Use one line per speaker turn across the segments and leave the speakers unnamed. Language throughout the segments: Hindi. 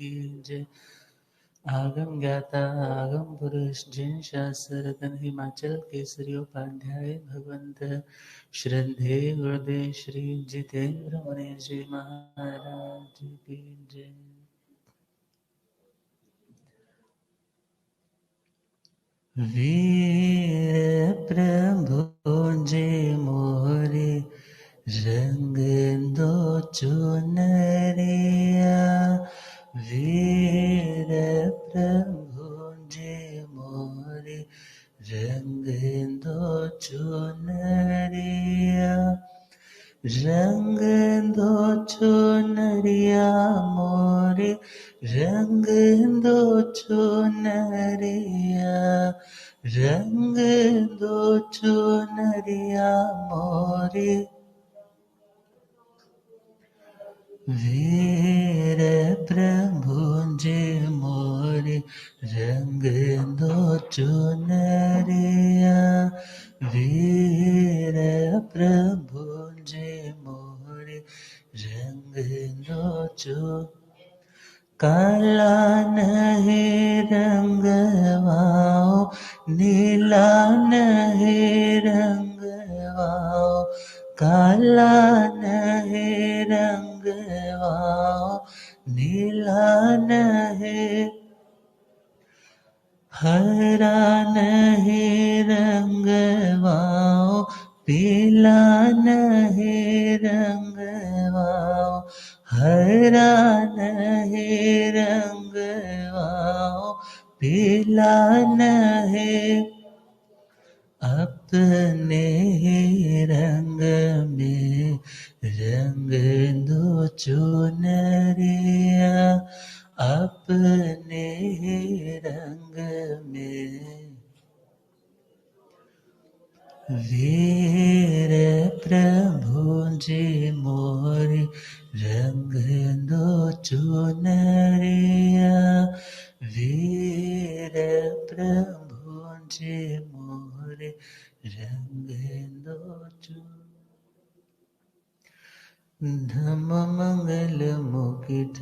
की जय। आगम ज्ञाता आगम पुरुष जैन शास्त्र रत्न हिमाचल केसरी उपाध्याय भगवंत श्रद्धे गुरुदेव श्री जितेंद्र मुनि जी महाराज की जय। वीर प्रभु जे मोरे रंग दो चुनरिया। वीर प्रभु जे मोरे रंग दो चुनरिया। रंग दो चुनरिया मोरे रंग दो चुनरिया। रंग दो चुनरिया मोरे। वीर प्रभु जे मोरे रंग दो चुनरिया। वीर प्रभु जे मोरे रंग दो चुनरिया। काला नहीं रंगवाओ नीला नहीं रंगवाओ। काला नहीं रंगवाओ नीला नहीं। हरा नहीं रंगवाओ पीला नहीं रंगवाओ। हरा नहीं रंगवाओ पीला नहीं। अपने ही रंग में रंग दो चुनरिया। अपने ही रंग में। वीर प्रभु जी मोरे रंग दो चुनरिया। वीर प्रभु जी मोरे रंग दो चुनरिया। धम मंगल मुकुट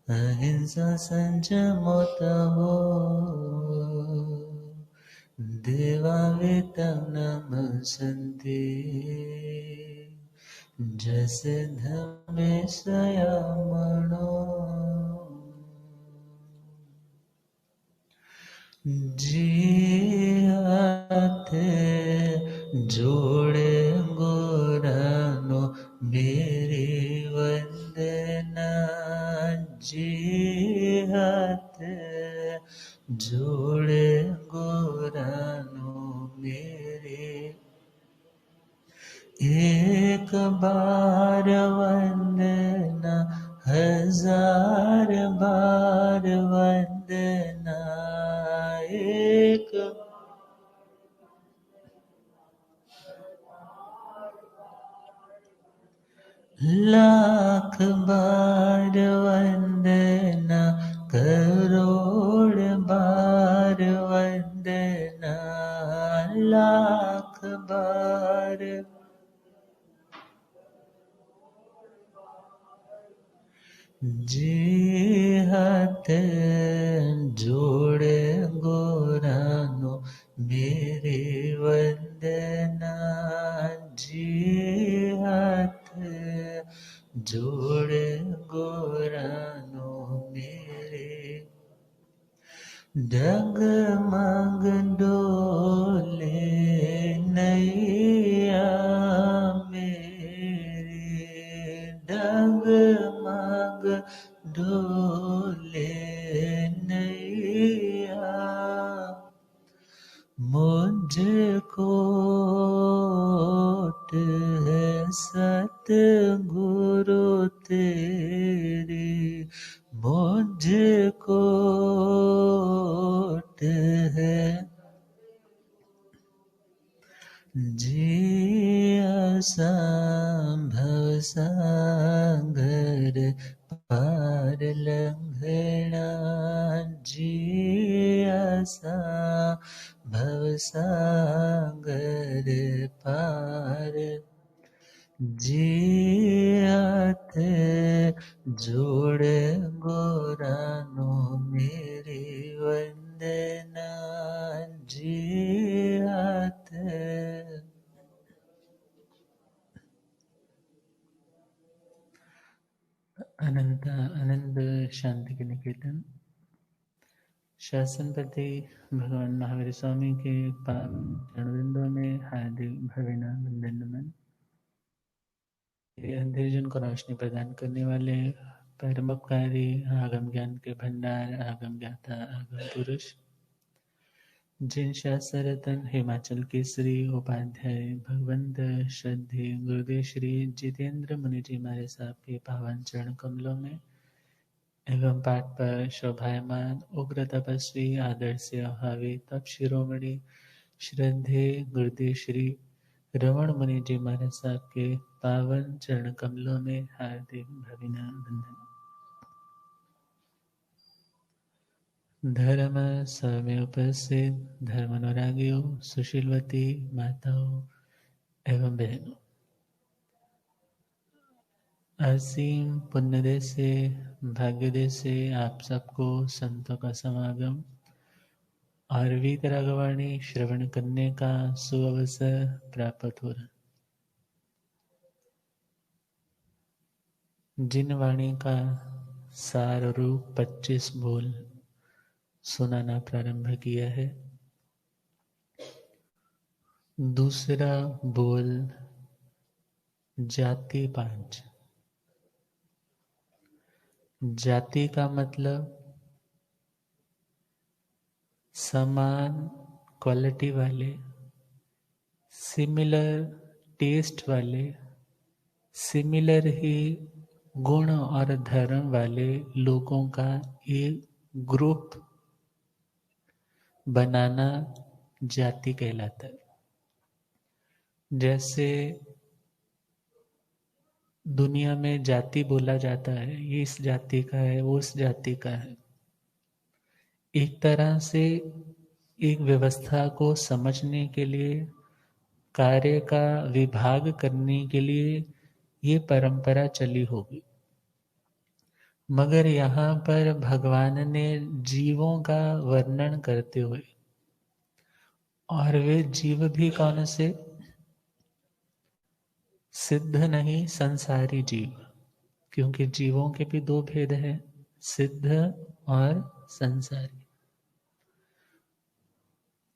अहिंसा संयमोत हो। देवा वेतम नमस्ते जस धमे संयमणो। जी हाथ जोड़े गोरानो मेरी वंदना। जी हाथ जोड़े गोरानो मेरे। एक बार वंदना हजार बार वंदना। एक लाख बार वंदना करोड़ बार वंदना। लाख बार जी हाथ जोड़े गोरानो मेरे वंदना। जी हाथ जोड़े गोरानो मेरे। डगमग डोले नैया मेरी। डगमग डोले नैया। मुझको है सतगुरु तेरी। मुझको है जिया संभव सागर पार लंघना। जिया संभव सागर पार। जियात जोड़े गोरानो मेरी वंदना जी हाथ। अनंत शांति के निकेतन शासनपति भगवान महावीर स्वामी के चरणवृंदों में हार्दिक भवेना वंदन नमन। अंधेरजन को रोशनी प्रदान करने वाले परमोपकारी आगम ज्ञान के भंडार आगम ज्ञाता आगम पुरुष जिन शास्त्र रतन हिमाचल केसरी उपाध्याय भगवंत श्रद्धे गुरुदेव श्री जितेंद्र मुनि जी महाराज साहब के पावन चरण कमलों में एवं पाठ पर शोभायमान उग्र तपस्वी आदर्श हावी तप शिरोमणि श्रद्धे गुरुदेव श्री रमण मुनि जी महाराज साहब के पावन चरण कमलों में हार्दिक भविना वंदन। धर्म समय उपस्थित धर्म अनुरागियों सुशीलवती माताओं एवं बहनों, असीम पुण्यदय से भाग्यदय से आप सबको संतों का समागम और वीतरागवाणी श्रवण करने का सुअवसर प्राप्त हो रहा। जिन वाणी का सार रूप 25 बोल सुनाना प्रारंभ किया है, दूसरा बोल जाति 5। जाति का मतलब समान क्वालिटी वाले, सिमिलर टेस्ट वाले, सिमिलर ही गुण और धर्म वाले लोगों का एक ग्रुप बनाना जाति कहलाता है। जैसे दुनिया में जाति बोला जाता है, ये इस जाति का है, वो उस जाति का है। एक तरह से एक व्यवस्था को समझने के लिए, कार्य का विभाग करने के लिए ये परंपरा चली होगी। मगर यहाँ पर भगवान ने जीवों का वर्णन करते हुए, और वे जीव भी कौन से, सिद्ध नहीं संसारी जीव, क्योंकि जीवों के भी 2 भेद हैं, सिद्ध और संसारी।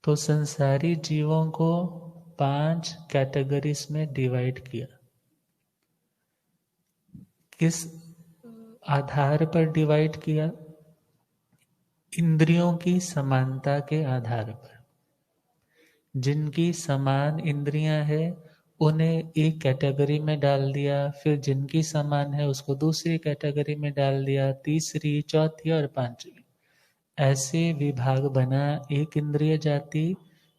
तो संसारी जीवों को 5 कैटेगरीज में डिवाइड किया। किस आधार पर डिवाइड किया? इंद्रियों की समानता के आधार पर। जिनकी समान इंद्रियां हैं उन्हें एक कैटेगरी में डाल दिया, फिर जिनकी समान है उसको दूसरी कैटेगरी में डाल दिया, तीसरी, चौथी और 5वीं। ऐसे विभाग बना। एक इंद्रिय जाति,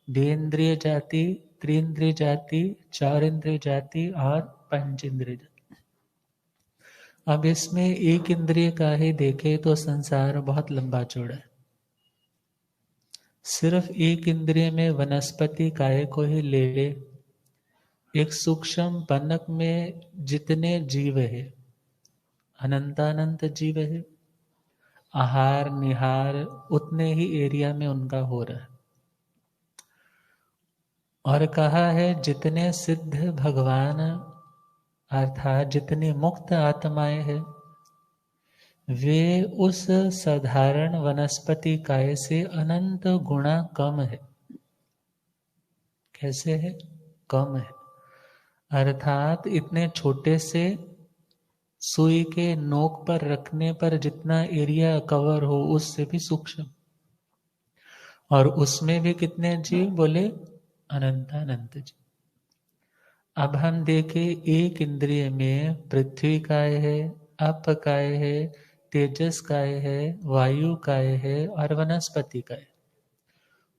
2 इंद्रिय जाति, 3 इंद्रिय जाति, 4 इंद्रिय जाति और 5 इंद्रिय जाति। अब इसमें एक इंद्रिय का ही देखे तो संसार बहुत लंबा चौड़ा है। सिर्फ एक इंद्रिय में वनस्पति काय को ही ले ले, एक सूक्ष्म पनक में जितने जीव है, अनंतानंत जीव है, आहार निहार उतने ही एरिया में उनका हो रहा है। और कहा है जितने सिद्ध भगवान अर्थात जितनी मुक्त आत्माएं हैं, वे उस साधारण वनस्पति काय से अनंत गुणा कम है। कैसे है? कम है। अर्थात इतने छोटे से सुई के नोक पर रखने पर जितना एरिया कवर हो उससे भी सूक्ष्म, और उसमें भी कितने जीव? बोले अनंतानंत जीव। अब हम देखें, एक इंद्रिय में पृथ्वी काय है, अप काय है, तेजस काय है, वायु काय है और वनस्पति काय।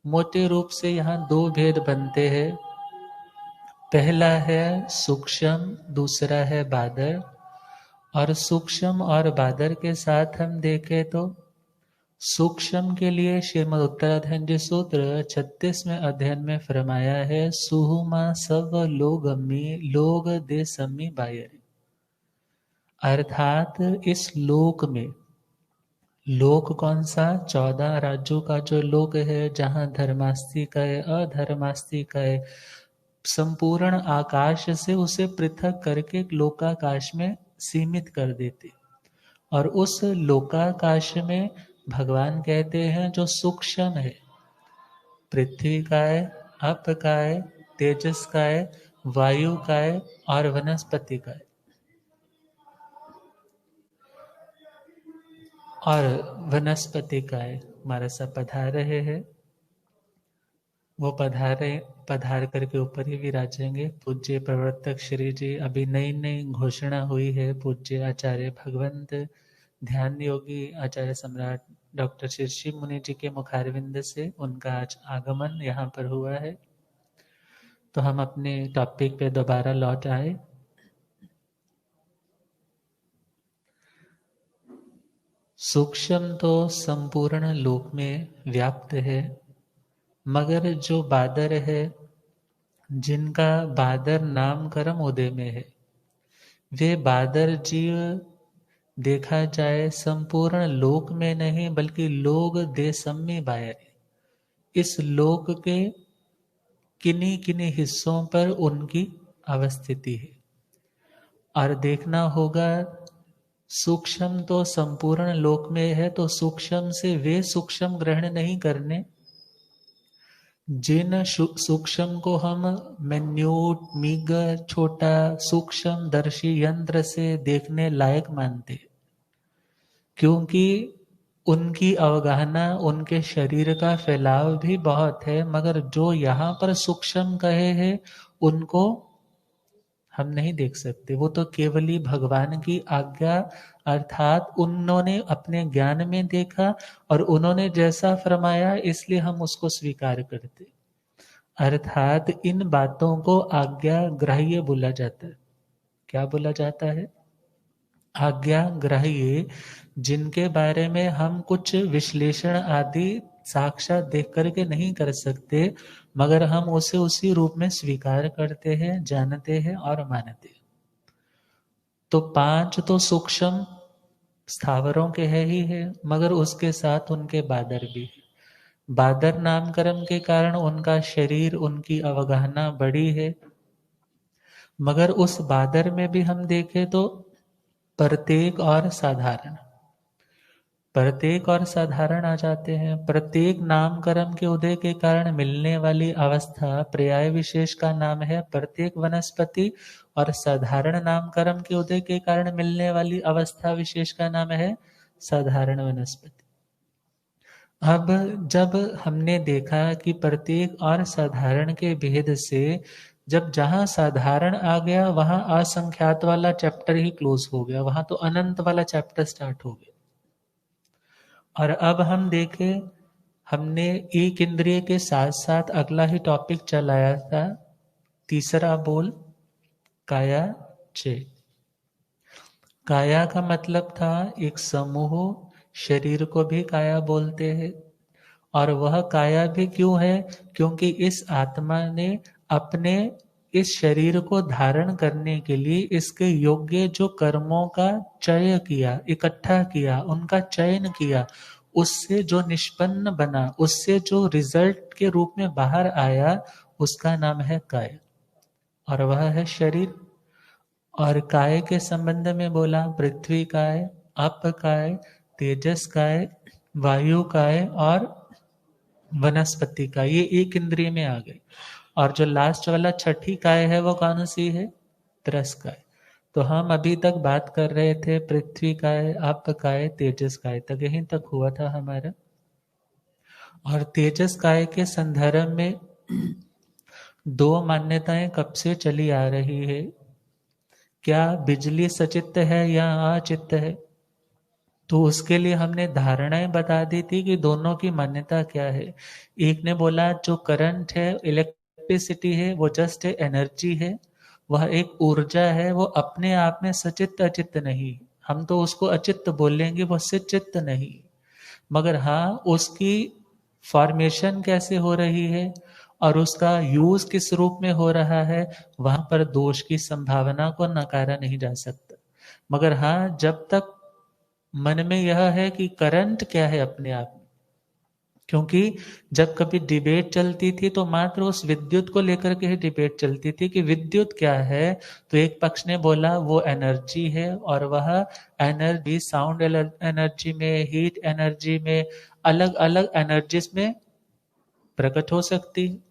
मोटे रूप से यहाँ 2 भेद बनते हैं। पहला है सूक्ष्म, दूसरा है बादर। और सूक्ष्म और बादर के साथ हम देखें तो सूक्ष्म के लिए श्रीमद् उत्तराधनजी सूत्र 36वें अध्ययन में फरमाया है, सुहुमा सब लोग दे सम्मी बायरी। अर्थात इस लोक में, लोक कौन सा, 14 राज्यों का जो लोक है, जहां धर्मास्तिक है, अधर्मास्तिक है, संपूर्ण आकाश से उसे पृथक करके लोकाकाश में सीमित कर देते। और उस लोकाकाश में भगवान कहते हैं जो सूक्ष्म है, पृथ्वी का है, अप का है, तेजस का है, वायु का है और वनस्पति का है। और वनस्पति का है। हमारा सब पधार रहे हैं, वो पधार करके ऊपर ही विराजेंगे। पूज्य प्रवर्तक श्री जी, अभी नई नई घोषणा हुई है पूज्य आचार्य भगवंत ध्यान योगी आचार्य सम्राट डॉक्टर शीर्षि मुनि जी के मुखारविंद से उनका आज आगमन यहाँ पर हुआ है। तो हम अपने टॉपिक पे दोबारा लौट आए। सूक्ष्म तो संपूर्ण लोक में व्याप्त है, मगर जो बादर है, जिनका बादर नाम कर्म उदय में है, वे बादर जीव देखा जाए संपूर्ण लोक में नहीं बल्कि लोग देशम्य बायर, इस लोक के किन्हीं किन्हीं हिस्सों पर उनकी अवस्थिति है। और देखना होगा, सूक्ष्म तो संपूर्ण लोक में है, तो सूक्ष्म से वे सूक्ष्म ग्रहण नहीं करने जिन सूक्ष्म को हम मिन्यूट, मीगर, छोटा, सूक्ष्म दर्शी यंत्र से देखने लायक मानते, क्योंकि उनकी अवगाहना उनके शरीर का फैलाव भी बहुत है, मगर जो यहाँ पर सूक्ष्म कहे हैं उनको हम नहीं देख सकते। वो तो केवल ही भगवान की आज्ञा, अर्थात उन्होंने अपने ज्ञान में देखा और उन्होंने जैसा फरमाया इसलिए हम उसको स्वीकार करते। अर्थात इन बातों को आज्ञा ग्राह्य बोला जाता है। क्या बोला जाता है? आज्ञा ग्राह्य, जिनके बारे में हम कुछ विश्लेषण आदि साक्षात देख करके नहीं कर सकते, मगर हम उसे उसी रूप में स्वीकार करते हैं, जानते हैं और मानते हैं। तो 5 तो सूक्ष्म स्थावरों के है ही है, मगर उसके साथ उनके बादर भी है। बादर नामकरण के कारण उनका शरीर, उनकी अवगाहना बड़ी है, मगर उस बादर में भी हम देखें तो प्रत्येक और साधारण, प्रत्येक और साधारण आ जाते हैं। प्रत्येक नाम कर्म के उदय के कारण मिलने वाली अवस्था पर्याय विशेष का नाम है प्रत्येक वनस्पति, और साधारण नाम कर्म के उदय के कारण मिलने वाली अवस्था विशेष का नाम है साधारण वनस्पति। अब जब हमने देखा कि प्रत्येक और साधारण के भेद से जब जहां साधारण आ गया वहां असंख्यात वाला चैप्टर ही क्लोज हो गया, वहां तो अनंत वाला चैप्टर स्टार्ट हो गया। और अब हम देखें, हमने एक इंद्रिय के साथ साथ अगला ही टॉपिक चलाया था, तीसरा बोल काया चे। काया का मतलब था एक समूह, शरीर को भी काया बोलते हैं। और वह काया भी क्यों है? क्योंकि इस आत्मा ने अपने इस शरीर को धारण करने के लिए इसके योग्य जो कर्मों का चय किया, इकट्ठा किया, उनका चयन किया, उससे जो निष्पन्न बना, उससे जो रिजल्ट के रूप में बाहर आया, उसका नाम है काय, और वह है शरीर। और काय के संबंध में बोला पृथ्वी काय, अप काय, तेजस काय, वायु काय और वनस्पति का, ये एक इंद्रिय में आ गए। और जो लास्ट वाला छठी काय है वो कौन सी है? त्रस काय। तो हम अभी तक बात कर रहे थे पृथ्वी काय, आप काय, तेजस काय तक, यहीं तक हुआ था हमारा। और तेजस काय के संदर्भ में 2 मान्यताएं कब से चली आ रही है। क्या बिजली सचित्त है या अचित्त है? तो उसके लिए हमने धारणाएं बता दी थी कि दोनों की मान्यता क्या है। एक ने बोला जो करंट है, इलेक्ट्रिसिटी है, वो जस्ट एनर्जी है, वह एक ऊर्जा है, वो अपने आप में सचित्त अचित्त नहीं। हम तो उसको अचित्त बोलेंगे, वो सचित्त नहीं। मगर हाँ, उसकी फॉर्मेशन कैसे हो रही है और उसका यूज किस रूप में हो रहा है, वहां पर दोष की संभावना को नकारा नहीं जा सकता। मगर हाँ, जब तक मन में यह है कि करंट क्या है अपने आप में, क्योंकि जब कभी डिबेट चलती थी तो मात्र उस विद्युत को लेकर के ही डिबेट चलती थी कि विद्युत क्या है। तो एक पक्ष ने बोला वो एनर्जी है, और वह एनर्जी साउंड एनर्जी में, हीट एनर्जी में, अलग अलग एनर्जीज में प्रकट हो सकती है।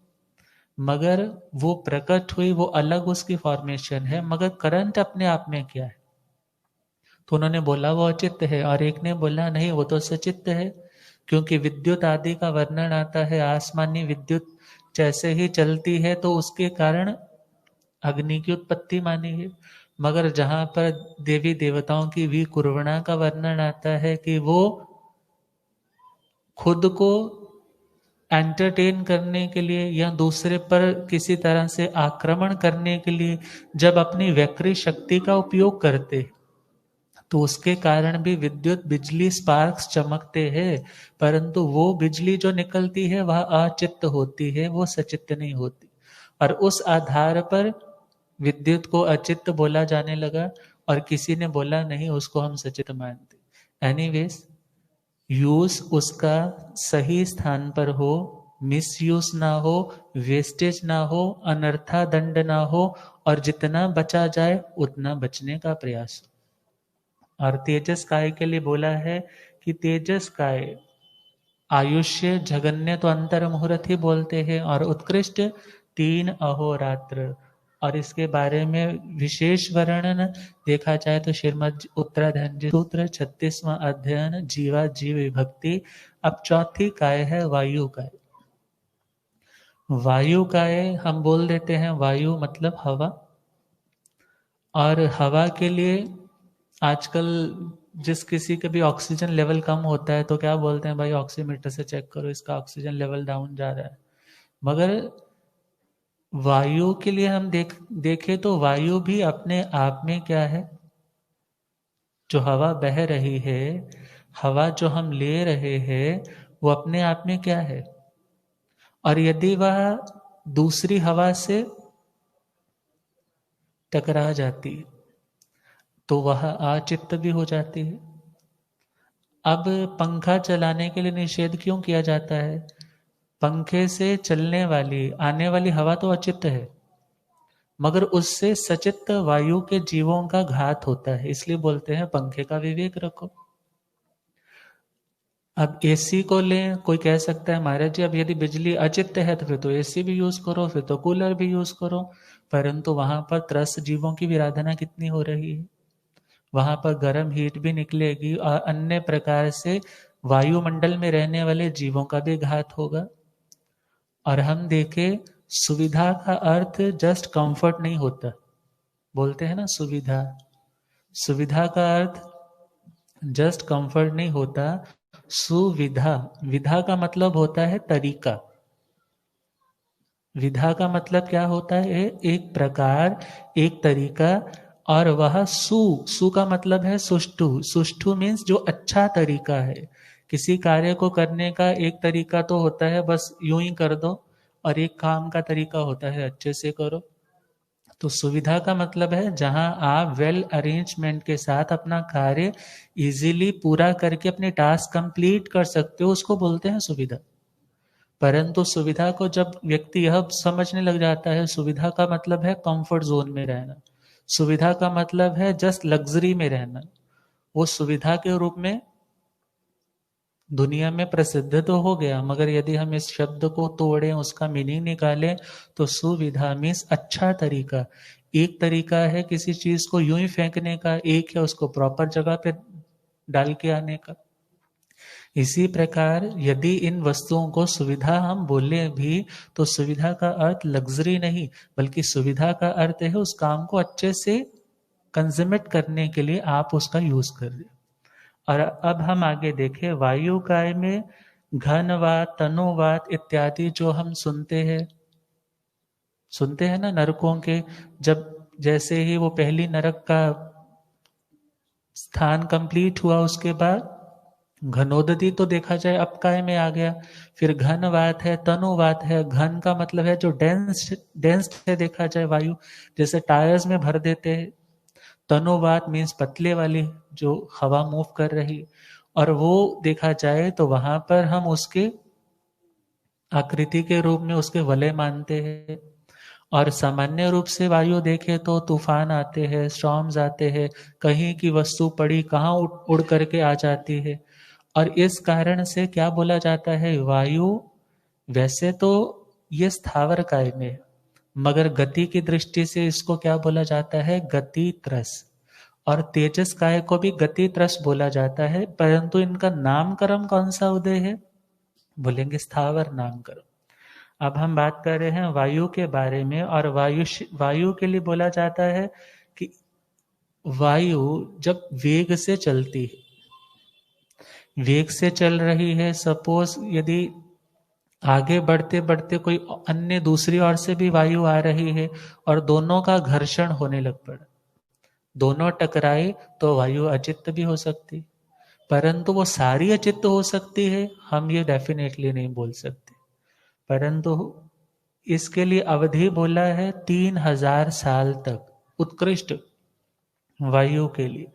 मगर वो प्रकट हुई, वो अलग उसकी फॉर्मेशन है, मगर करंट अपने आप में क्या है? तो उन्होंने बोला वो अचित्त है, और एक ने बोला नहीं, वो तो सचित्त है, क्योंकि विद्युत आदि का वर्णन आता है, आसमानी विद्युत जैसे ही चलती है तो उसके कारण अग्नि की उत्पत्ति मानी है। मगर जहां पर देवी देवताओं की विकुर्वणा का वर्णन आता है कि वो खुद को एंटरटेन करने के लिए या दूसरे पर किसी तरह से आक्रमण करने के लिए जब अपनी वक्री शक्ति का उपयोग करते, तो उसके कारण भी विद्युत बिजली स्पार्क्स चमकते हैं, परंतु वो बिजली जो निकलती है वह अचित्त होती है, वो सचित्त नहीं होती। और उस आधार पर विद्युत को अचित्त बोला जाने लगा, और किसी ने बोला नहीं, उसको हम सचित्त मानते। एनीवेज, यूज उसका सही स्थान पर हो, मिस यूज ना हो, वेस्टेज ना हो, अनर्था दंड ना हो, और जितना बचा जाए उतना बचने का प्रयास हो। और तेजस काय के लिए बोला है कि तेजस काय, आयुष्य जगन्य तो अंतर मुहूर्त ही बोलते हैं, और उत्कृष्ट 3 अहोरात्र। और इसके बारे में विशेष वर्णन देखा जाए तो श्रीमद उत्तराधनजी सूत्र 36वां अध्ययन जीवा जीव विभक्ति। अब चौथी काय है वायु काय। वायु काय हम बोल देते हैं, वायु मतलब हवा, और हवा के लिए आजकल जिस किसी का भी ऑक्सीजन लेवल कम होता है तो क्या बोलते हैं, भाई ऑक्सीमीटर से चेक करो, इसका ऑक्सीजन लेवल डाउन जा रहा है। मगर वायु के लिए हम देखें तो वायु भी अपने आप में क्या है? जो हवा बह रही है, हवा जो हम ले रहे हैं, वो अपने आप में क्या है? और यदि वह दूसरी हवा से टकरा जाती तो वह अचित्त भी हो जाती है। अब पंखा चलाने के लिए निषेध क्यों किया जाता है? पंखे से चलने वाली आने वाली हवा तो अचित्त है, मगर उससे सचित्त वायु के जीवों का घात होता है, इसलिए बोलते हैं पंखे का विवेक रखो। अब एसी को लें, कोई कह सकता है महाराज जी अब यदि बिजली अचित्त है तो फिर तो एसी भी यूज करो, फिर तो कूलर भी यूज करो, परंतु वहां पर त्रस्त जीवों की विराधना कितनी हो रही है, वहां पर गर्म हीट भी निकलेगी, और अन्य प्रकार से वायुमंडल में रहने वाले जीवों का भी घात होगा। और हम देखें, सुविधा का अर्थ जस्ट कंफर्ट नहीं होता, बोलते हैं ना सुविधा, सुविधा का अर्थ जस्ट कंफर्ट नहीं होता। सुविधा, विधा का मतलब होता है तरीका, विधा का मतलब क्या होता है? एक प्रकार, एक तरीका। और वह सु का मतलब है सुष्ठु, सुष्ठु मीन्स जो अच्छा तरीका है। किसी कार्य को करने का एक तरीका तो होता है बस यूं ही कर दो, और एक काम का तरीका होता है अच्छे से करो। तो सुविधा का मतलब है जहां आप वेल अरेंजमेंट के साथ अपना कार्य इजीली पूरा करके अपने टास्क कंप्लीट कर सकते हो, उसको बोलते हैं सुविधा। परंतु सुविधा को जब व्यक्ति यह समझने लग जाता है, सुविधा का मतलब है कंफर्ट जोन में रहना, सुविधा का मतलब है जस्ट लग्जरी में रहना, वो सुविधा के रूप में दुनिया में प्रसिद्ध तो हो गया। मगर यदि हम इस शब्द को तोड़ें, उसका मीनिंग निकालें, तो सुविधा मीन्स अच्छा तरीका। एक तरीका है किसी चीज को यूं ही फेंकने का, एक है उसको प्रॉपर जगह पे डाल के आने का। इसी प्रकार यदि इन वस्तुओं को सुविधा हम बोले भी, तो सुविधा का अर्थ लग्जरी नहीं, बल्कि सुविधा का अर्थ है उस काम को अच्छे से कंज्यूमेट करने के लिए आप उसका यूज कर रहे। और अब हम आगे देखें, वायु काय में घनवात, तनुवात इत्यादि जो हम सुनते हैं ना नरकों के, जब जैसे ही वो पहली नरक का स्थान कंप्लीट हुआ, उसके बाद घनोदती तो देखा जाए अपकाय में आ गया, फिर घनवात है, तनुवात है। घन का मतलब है जो डेंस डेंस है, देखा जाए वायु, जैसे टायर्स में भर देते हैं, तनुवात मीन्स पतले वाली जो हवा मूव कर रही, और वो देखा जाए तो वहां पर हम उसके आकृति के रूप में उसके वलय मानते हैं। और सामान्य रूप से वायु देखें तो तूफान आते हैं, स्टॉर्म्स आते हैं, कहीं की वस्तु पड़ी कहाँ उड़ करके आ जाती है। और इस कारण से क्या बोला जाता है, वायु वैसे तो ये स्थावर काय में है, मगर गति की दृष्टि से इसको क्या बोला जाता है, गति त्रस। और तेजस काय को भी गति त्रस बोला जाता है, परंतु इनका नामकरण कौन सा उदय है, बोलेंगे स्थावर नामकरण। अब हम बात कर रहे हैं वायु के बारे में, और वायु के लिए बोला जाता है कि वायु जब वेग से चलती है, वेग से चल रही है, सपोज यदि आगे बढ़ते बढ़ते कोई अन्य दूसरी ओर से भी वायु आ रही है और दोनों का घर्षण होने लग पड़ा, दोनों टकराए, तो वायु अचित्त भी हो सकती, परंतु वो सारी अचित्त हो सकती है हम ये डेफिनेटली नहीं बोल सकते। परंतु इसके लिए अवधि बोला है 3000 साल तक उत्कृष्ट वायु के लिए।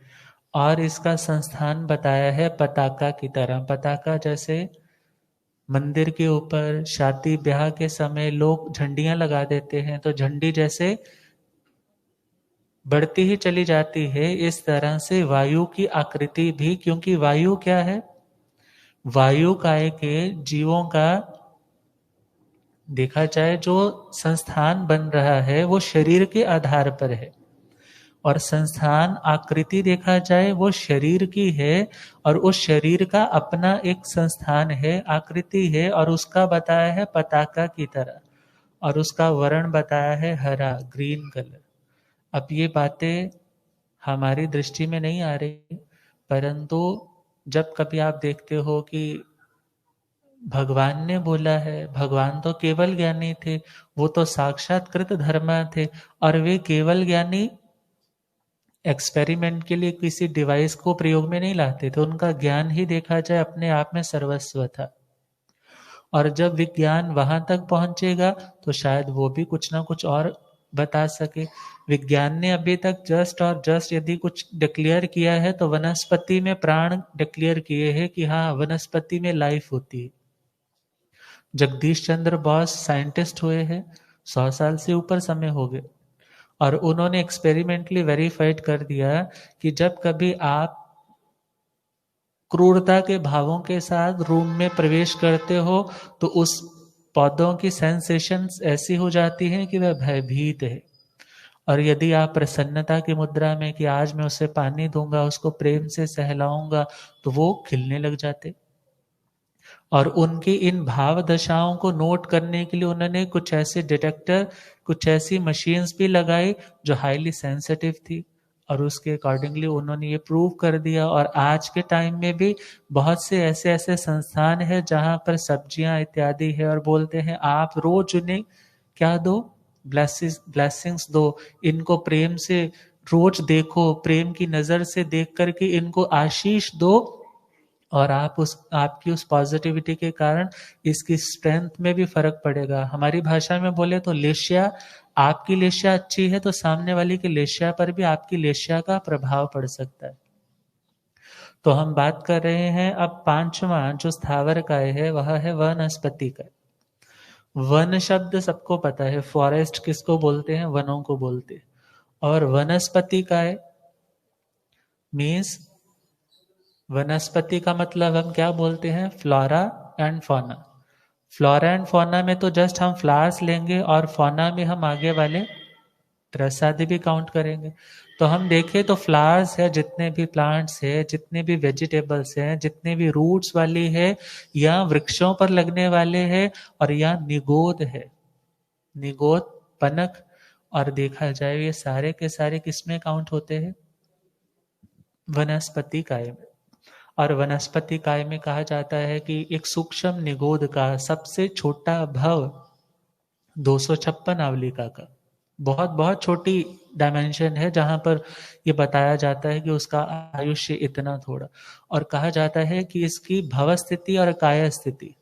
और इसका संस्थान बताया है पताका की तरह। पताका जैसे मंदिर के ऊपर शादी ब्याह के समय लोग झंडियां लगा देते हैं, तो झंडी जैसे बढ़ती ही चली जाती है, इस तरह से वायु की आकृति भी, क्योंकि वायु क्या है, वायु काय के जीवों का देखा जाए जो संस्थान बन रहा है वो शरीर के आधार पर है, और संस्थान आकृति देखा जाए वो शरीर की है, और उस शरीर का अपना एक संस्थान है, आकृति है, और उसका बताया है पताका की तरह, और उसका वर्ण बताया है हरा, ग्रीन कलर। अब ये बातें हमारी दृष्टि में नहीं आ रही, परंतु जब कभी आप देखते हो कि भगवान ने बोला है, भगवान तो केवल ज्ञानी थे, वो तो साक्षात्कृत धर्मा थे, और वे केवल ज्ञानी एक्सपेरिमेंट के लिए किसी डिवाइस को प्रयोग में नहीं लाते थे, उनका ज्ञान ही देखा जाए अपने आप में सर्वस्व था। और जब विज्ञान वहां तक पहुंचेगा तो शायद वो भी कुछ ना कुछ और बता सके। विज्ञान ने अभी तक जस्ट और जस्ट यदि कुछ डिक्लेयर किया है तो वनस्पति में प्राण डिक्लेयर किए हैं कि हाँ वनस्पति में लाइफ होती है। जगदीश चंद्र बोस साइंटिस्ट हुए हैं, 100 साल से ऊपर समय हो गए, और उन्होंने एक्सपेरिमेंटली वेरीफाइड कर दिया कि जब कभी आप क्रूरता के भावों के साथ रूम में प्रवेश करते हो तो उस पौधों की सेंसेशंस ऐसी हो जाती हैं कि वह भयभीत है, और यदि आप प्रसन्नता की मुद्रा में कि आज मैं उसे पानी दूंगा, उसको प्रेम से सहलाऊंगा, तो वो खिलने लग जाते। और उनकी इन भाव दशाओं को नोट करने के लिए उन्होंने कुछ ऐसे डिटेक्टर, कुछ ऐसी मशीन्स भी लगाई जो हाईली सेंसिटिव थी, और उसके अकॉर्डिंगली उन्होंने ये प्रूव कर दिया। और आज के टाइम में भी बहुत से ऐसे ऐसे संस्थान है जहाँ पर सब्जियां इत्यादि है, और बोलते हैं आप रोज उन्हें क्या दो, ब्लेसिंग्स दो, इनको प्रेम से रोज देखो, प्रेम की नजर से देख करके इनको आशीष दो, और आपकी उस पॉजिटिविटी के कारण इसकी स्ट्रेंथ में भी फर्क पड़ेगा। हमारी भाषा में बोले तो लेश्या, आपकी लेश्या अच्छी है तो सामने वाली की लेश्या पर भी आपकी लेश्या का प्रभाव पड़ सकता है। तो हम बात कर रहे हैं अब पांचवा जो स्थावर काय है वह है वनस्पति काय। वन शब्द सबको पता है, फॉरेस्ट किसको बोलते हैं, वनों को बोलते हैं। और वनस्पति काय मीन्स, वनस्पति का मतलब हम क्या बोलते हैं, flora and fauna. Flora and fauna में तो जस्ट हम फ्लावर्स लेंगे, और फौना में हम आगे वाले त्रस आदि भी काउंट करेंगे। तो हम देखें तो फ्लावर्स है, जितने भी प्लांट्स है, जितने भी वेजिटेबल्स हैं, जितने भी रूट्स वाली है, या वृक्षों पर लगने वाले हैं, और या निगोद है, निगोद पनक, और देखा जाए ये सारे के सारे किसमें काउंट होते हैं, वनस्पति काय में। और वनस्पति काय में कहा जाता है कि एक सूक्ष्म निगोद का सबसे छोटा भव 256 आवलिका का, बहुत बहुत छोटी डायमेंशन है, जहां पर ये बताया जाता है कि उसका आयुष्य इतना थोड़ा। और कहा जाता है कि इसकी भव स्थिति और काय स्थिति,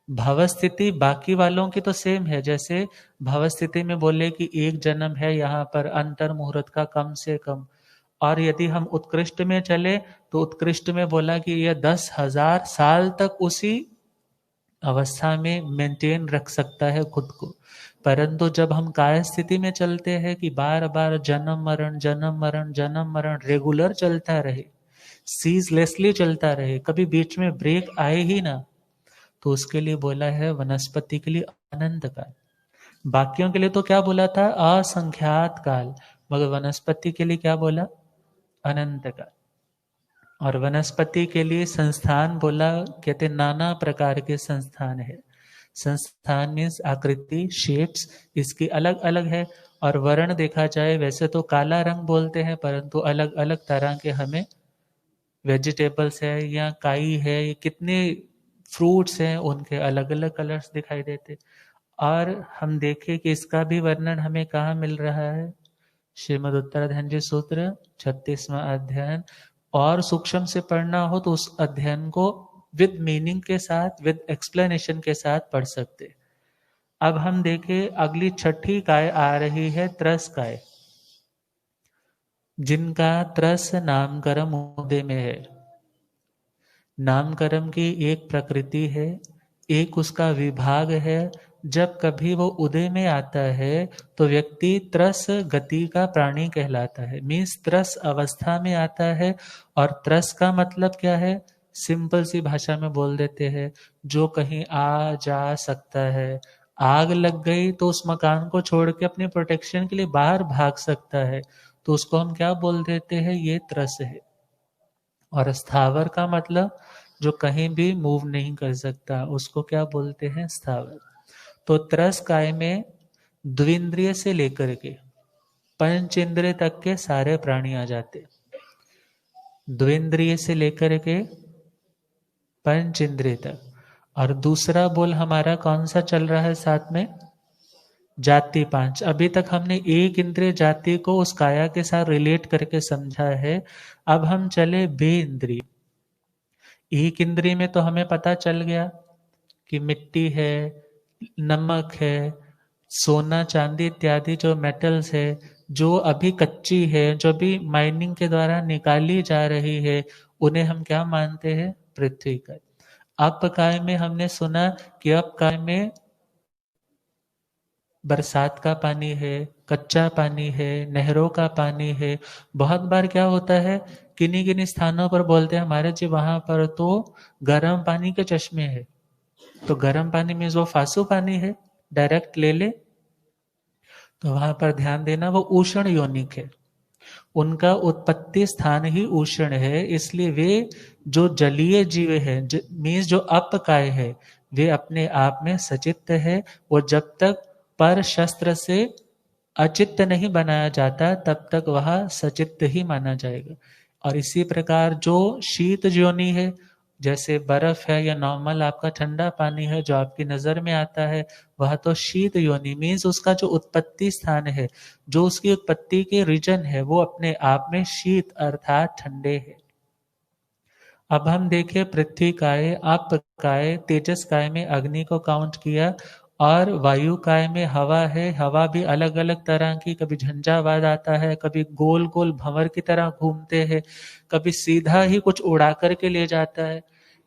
भव स्थिति बाकी वालों की तो सेम है, जैसे भव स्थिति में बोले कि एक जन्म है यहाँ पर अंतर मुहूर्त का कम से कम, और यदि हम उत्कृष्ट में चले तो उत्कृष्ट में बोला कि यह 10,000 साल तक उसी अवस्था में मेंटेन रख सकता है खुद को। परंतु जब हम काय स्थिति में चलते हैं कि बार बार जन्म मरण जन्म मरण जन्म मरण रेगुलर चलता रहे, सीजलेसली चलता रहे, कभी बीच में ब्रेक आए ही ना, तो उसके लिए बोला है वनस्पति के लिए अनंत काल। बाकियों के लिए तो क्या बोला था? असंख्यात काल। मगर वनस्पति के लिए क्या बोला? अनंत काल। और वनस्पति के लिए संस्थान बोला, कहते नाना प्रकार के संस्थान है। संस्थान मीन्स आकृति, शेप्स इसकी अलग अलग है। और वर्ण देखा जाए वैसे तो काला रंग बोलते हैं, परंतु अलग अलग तरह के हमें वेजिटेबल्स है या काई है, ये कितने फ्रूट्स हैं, उनके अलग अलग कलर्स दिखाई देते। और हम देखें कि इसका भी वर्णन हमें कहाँ मिल रहा है? श्रीमद् उत्तराधनजी सूत्र 36वां अध्ययन। और सूक्ष्म से पढ़ना हो तो उस अध्ययन को विद मीनिंग के साथ, विद एक्सप्लेनेशन के साथ पढ़ सकते। अब हम देखें अगली छठी काय आ रही है त्रस काय, जिनका त्रस नामकरम उदय में है। नामकरम की एक प्रकृति है, एक उसका विभाग है। जब कभी वो उदय में आता है तो व्यक्ति त्रस गति का प्राणी कहलाता है, मीन्स त्रस अवस्था में आता है। और त्रस का मतलब क्या है? सिंपल सी भाषा में बोल देते हैं, जो कहीं आ जा सकता है। आग लग गई तो उस मकान को छोड़ के अपने प्रोटेक्शन के लिए बाहर भाग सकता है, तो उसको हम क्या बोल देते हैं? ये त्रस है। और स्थावर का मतलब जो कहीं भी मूव नहीं कर सकता, उसको क्या बोलते हैं? स्थावर। तो त्रस काय में द्विंद्रिय से लेकर के पंचेंद्रिय तक के सारे प्राणी आ जाते। द्विंद्रिय से लेकर के पंचेंद्रिय तक। और दूसरा बोल हमारा कौन सा चल रहा है साथ में? जाति 5। अभी तक हमने एक इंद्रिय जाति को उस काया के साथ रिलेट करके समझा है। अब हम चले बे इंद्रिय। एक इंद्रिय में तो हमें पता चल गया कि मिट्टी है, नमक है, सोना चांदी इत्यादि जो मेटल्स है, जो अभी कच्ची है, जो भी माइनिंग के द्वारा निकाली जा रही है, उन्हें हम क्या मानते हैं? पृथ्वी का। अपकाय में हमने सुना कि अपकाय में बरसात का पानी है, कच्चा पानी है, नहरों का पानी है। बहुत बार क्या होता है, किन्हीं किन्हीं स्थानों पर बोलते हैं हमारे जी वहां पर तो गर्म पानी के चश्मे है। तो गर्म पानी में जो फासु पानी है, डायरेक्ट ले ले, तो वहां पर ध्यान देना वो उष्ण योनिक है। उनका उत्पत्ति स्थान ही उष्ण है, इसलिए वे जो जलीय जीव है, मीन्स जो अपकाय है, वे अपने आप में सचित्त है। वो जब तक पर शस्त्र से अचित्त नहीं बनाया जाता तब तक वह सचित्त ही माना जाएगा। और इसी प्रकार जो शीत योनि है, जैसे बर्फ है या नॉर्मल आपका ठंडा पानी है जो आपकी नजर में आता है, वह तो शीत योनि मीन्स उसका जो उत्पत्ति स्थान है, जो उसकी उत्पत्ति के रीजन है, वो अपने आप में शीत अर्थात ठंडे है। अब हम देखें पृथ्वी काय, आप काय, तेजस काय में अग्नि को काउंट किया, और वायु काय में हवा है। हवा भी अलग अलग तरह की, कभी झंझावात आता है, कभी गोल गोल भंवर की तरह घूमते हैं, कभी सीधा ही कुछ उड़ा करके ले जाता है।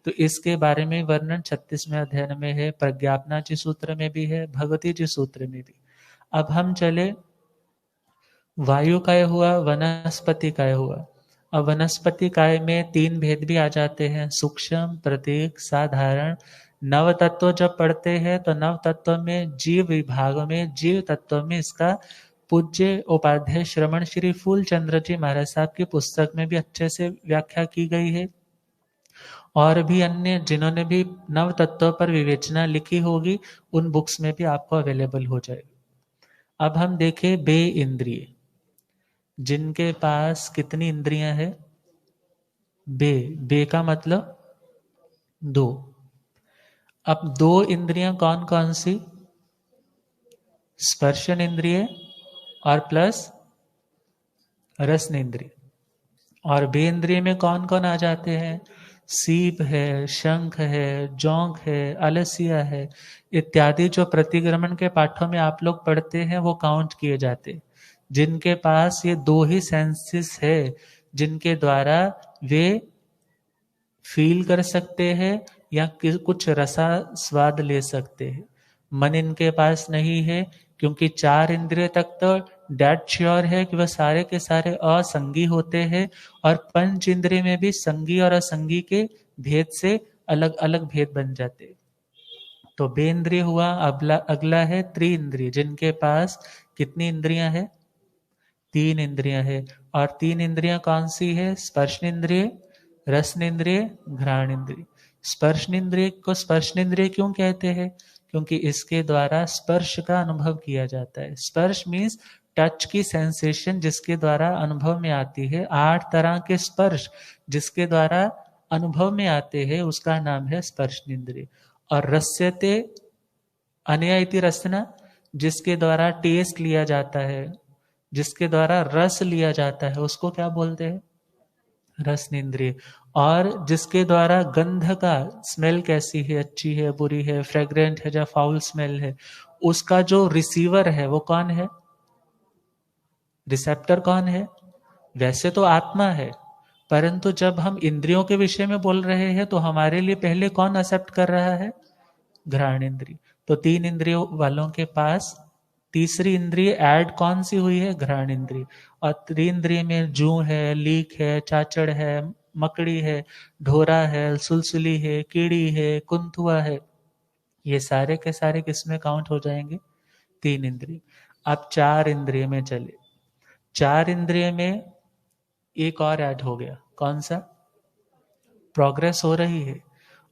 तो इसके बारे में वर्णन 36वें अध्ययन में है, प्रज्ञापना जी सूत्र में भी है, भगवती जी सूत्र में भी। अब हम चले, वायु काय हुआ, वनस्पति काय हुआ। अब वनस्पति काय में 3 भेद भी आ जाते हैं, सूक्ष्म, प्रतीक, साधारण। नव तत्व जब पढ़ते हैं तो नव तत्व में जीव विभाग में, जीव तत्व में इसका पूज्य उपाध्याय श्रवण श्री फूलचंद्र जी महाराज साहब की पुस्तक में भी अच्छे से व्याख्या की गई है। और भी अन्य जिन्होंने भी नव तत्व पर विवेचना लिखी होगी, उन बुक्स में भी आपको अवेलेबल हो जाएगा। अब हम देखें बे इंद्रिय, जिनके पास कितनी इंद्रियां हैं? बे का मतलब 2। अब 2 इंद्रियां कौन कौन सी? स्पर्शन इंद्रिय और प्लस रसन इंद्रिय। और बे इंद्रिय में कौन कौन आ जाते हैं? सीप है, शंख है, जोंक है, अलसिया है इत्यादि। जो प्रतिक्रमण के पाठों में आप लोग पढ़ते हैं वो काउंट किए जाते। जिनके पास ये दो ही सेंसेस है जिनके द्वारा वे फील कर सकते हैं या कुछ रसा स्वाद ले सकते हैं। मन इनके पास नहीं है, क्योंकि चार इंद्रिय तक तो डेट श्योर है कि वह सारे के सारे असंगी होते हैं, और पंच इंद्रिय में भी संगी और असंगी के भेद से अलग अलग भेद बन जाते हैं। तो बेंद्रिय हुआ, अगला है त्रिइंद्रिय, जिनके पास कितनी इंद्रियां हैं? तीन इंद्रियां हैं। और तीन इंद्रियां कौन सी है? स्पर्शेंद्रिय, रसनेन्द्रिय, घ्राणेन्द्रिय। स्पर्शेंद्रिय को स्पर्शेंद्रिय क्यों कहते हैं? क्योंकि इसके द्वारा स्पर्श का अनुभव किया जाता है। स्पर्श मीन्स टच की सेंसेशन जिसके द्वारा अनुभव में आती है। 8 तरह के स्पर्श जिसके द्वारा अनुभव में आते हैं उसका नाम है स्पर्शेंद्रिय। और रस्यते अनया इति रसना, जिसके द्वारा टेस्ट लिया जाता है, जिसके द्वारा रस लिया जाता है, उसको क्या बोलते हैं? रसनेन्द्रिय। और जिसके द्वारा गंध का स्मेल कैसी है, अच्छी है, बुरी है, फ्रेग्रेंट है या फाउल स्मेल है, उसका जो रिसीवर है वो कौन है? रिसेप्टर कौन है? वैसे तो आत्मा है, परंतु जब हम इंद्रियों के विषय में बोल रहे हैं तो हमारे लिए पहले कौन एक्सेप्ट कर रहा है? घ्राणेन्द्रिय। तो तीन इंद्रियों वालों के पास तीसरी इंद्रिय ऐड कौन सी हुई है? घ्राणेन्द्रिय। और त्रिइंद्रिय में जू है, लीक है, चाचड़ है, मकड़ी है, ढोरा है, सुलसुली है, कीड़ी है, कुंथुआ है, ये सारे के सारे किसमें काउंट हो जाएंगे? तीन इंद्रिय। अब चार इंद्रिय में चले। चार इंद्रिय में एक और ऐड हो गया, कौन सा? प्रोग्रेस हो रही है,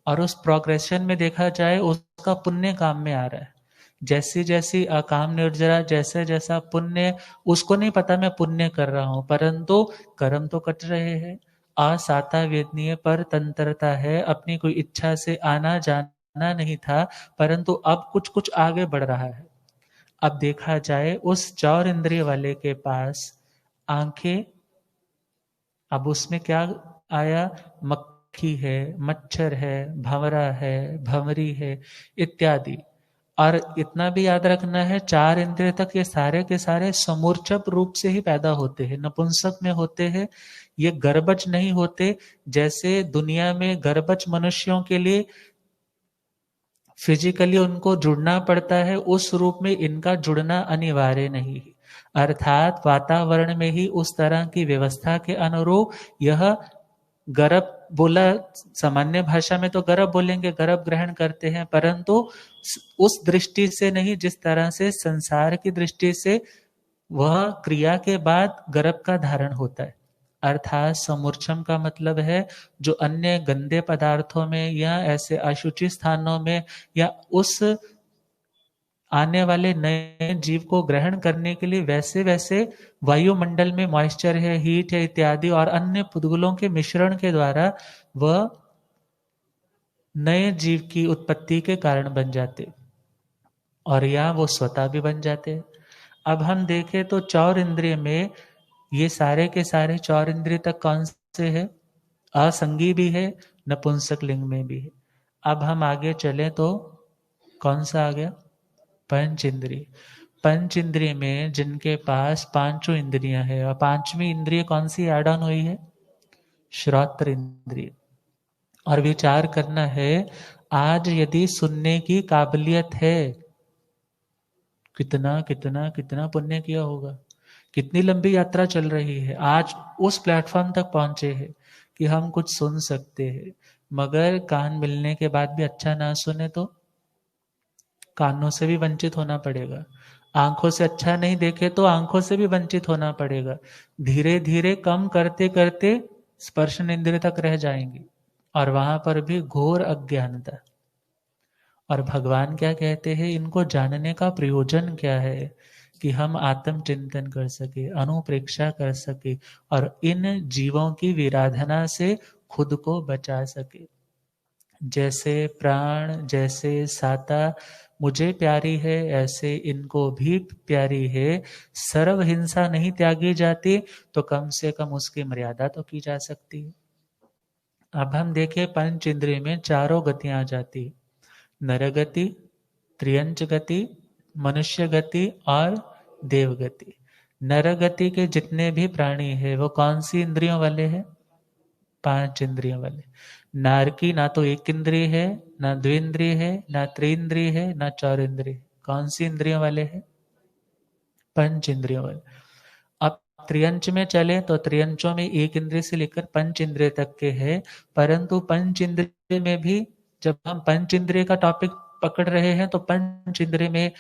और उस प्रोग्रेशन में देखा जाए उसका पुण्य काम में आ रहा है। जैसी जैसी अकाम निर्जरा, जैसे जैसा पुण्य, उसको नहीं पता मैं पुण्य कर रहा हूं, परंतु कर्म तो कट रहे हैं। असाता वेदनीय पर तंत्रता है, अपनी कोई इच्छा से आना जाना नहीं था, परंतु अब कुछ कुछ आगे बढ़ रहा है। अब देखा जाए उस चार इंद्रिय वाले के पास आंखें, अब उसमें क्या आया? मक्खी है, मच्छर है, भंवरा है, भंवरी है, इत्यादि। और इतना भी याद रखना है, चार इंद्रिय तक ये सारे के सारे समूर्छक रूप से ही पैदा होते हैं, नपुंसक में होते हैं, ये गर्भज नहीं होते। जैसे दुनिया में गर्भज मनुष्यों के लिए फिजिकली उनको जुड़ना पड़ता है, उस रूप में इनका जुड़ना अनिवार्य नहीं है। अर्थात वातावरण में ही उस तरह की व्यवस्था के अनुरूप यह गर्भ बोला, सामान्य भाषा में तो गर्भ बोलेंगे, गर्भ ग्रहण करते हैं, परंतु उस दृष्टि से नहीं जिस तरह से संसार की दृष्टि से वह क्रिया के बाद गर्भ का धारण होता है। अर्थात समूर्छम का मतलब है जो अन्य गंदे पदार्थों में या ऐसे अशुचि स्थानों में या उस आने वाले नए जीव को ग्रहण करने के लिए वैसे वैसे वायुमंडल में मॉइस्चर है, हीट है इत्यादि और अन्य पुद्गलों के मिश्रण के द्वारा वह नए जीव की उत्पत्ति के कारण बन जाते, और या वो स्वतः भी बन जाते। अब हम देखें तो चौर इंद्रिय में ये सारे के सारे चौर इंद्रिय तक कौन से है? असंगी भी है, नपुंसक लिंग में भी है। अब हम आगे चले तो कौन सा आ गया? पंच इंद्रिय। पंच इंद्रिय में जिनके पास पांचों इंद्रियां हैं, और पांचवी इंद्रिय कौन सी ऐड ऑन हुई है? श्रोत्र इंद्रिय। और विचार करना है, आज यदि सुनने की काबिलियत है, कितना कितना कितना पुण्य किया होगा, कितनी लंबी यात्रा चल रही है, आज उस प्लेटफॉर्म तक पहुंचे हैं कि हम कुछ सुन सकते हैं। मगर कान मिलने के बाद भी अच्छा ना सुने तो कानों से भी वंचित होना पड़ेगा, आंखों से अच्छा नहीं देखे तो आंखों से भी वंचित होना पड़ेगा। धीरे धीरे कम करते करते स्पर्शन इंद्रिय तक रह जाएंगे, और वहां पर भी घोर अज्ञानता। और भगवान क्या कहते हैं? इनको जानने का प्रयोजन क्या है? कि हम आत्म चिंतन कर सके, अनुप्रेक्षा कर सके, और इन जीवों की विराधना से खुद को बचा सके। जैसे प्राण, जैसे साता मुझे प्यारी है, ऐसे इनको भी प्यारी है। सर्व हिंसा नहीं त्यागी जाती तो कम से कम उसकी मर्यादा तो की जा सकती है। अब हम देखें पंच इंद्रिय में चारों गतियां आ जाती, नरगति, त्रियंच गति, मनुष्य गति और देवगति। नरगति के जितने भी प्राणी है वो कौन सी इंद्रियों वाले हैं? 5 इंद्रियों वाले। नार की ना तो एक इंद्रिय है, ना द्विंद्रिय है, ना त्रिंद्रिय है, ना चौरिंद्रिय। कौन सी इंद्रियों वाले हैं? पंच इंद्रियों वाले। अब त्रियंच में चले तो त्रियंचों में एक इंद्रिय से लेकर पंच इंद्रिय तक के हैं, परंतु पंच इंद्रिय में भी जब हम पंच इंद्रिय का टॉपिक पकड़ रहे हैं तो पंच इंद्रिय में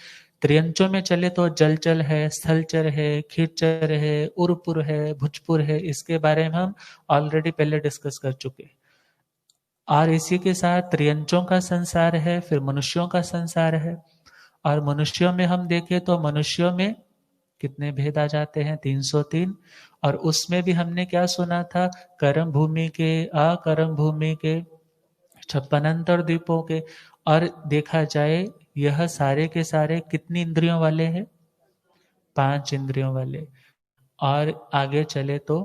त्रियंचों में चले तो जलचर है, स्थलचर है, खींचर है, उरपुर है, भुजपुर है। इसके बारे में हम ऑलरेडी पहले डिस्कस कर चुके हैं। और इसी के साथ त्रियंचों का संसार है, फिर मनुष्यों का संसार है। और मनुष्यों में हम देखें तो मनुष्यों में कितने भेद आ जाते हैं? 303। और उसमें भी हमने क्या सुना था? कर्म भूमि के, अकर्म भूमि के, 56 अंतर द्वीपों के। और देखा जाए यह सारे के सारे कितनी इंद्रियों वाले हैं? 5 इंद्रियों वाले। और आगे चले तो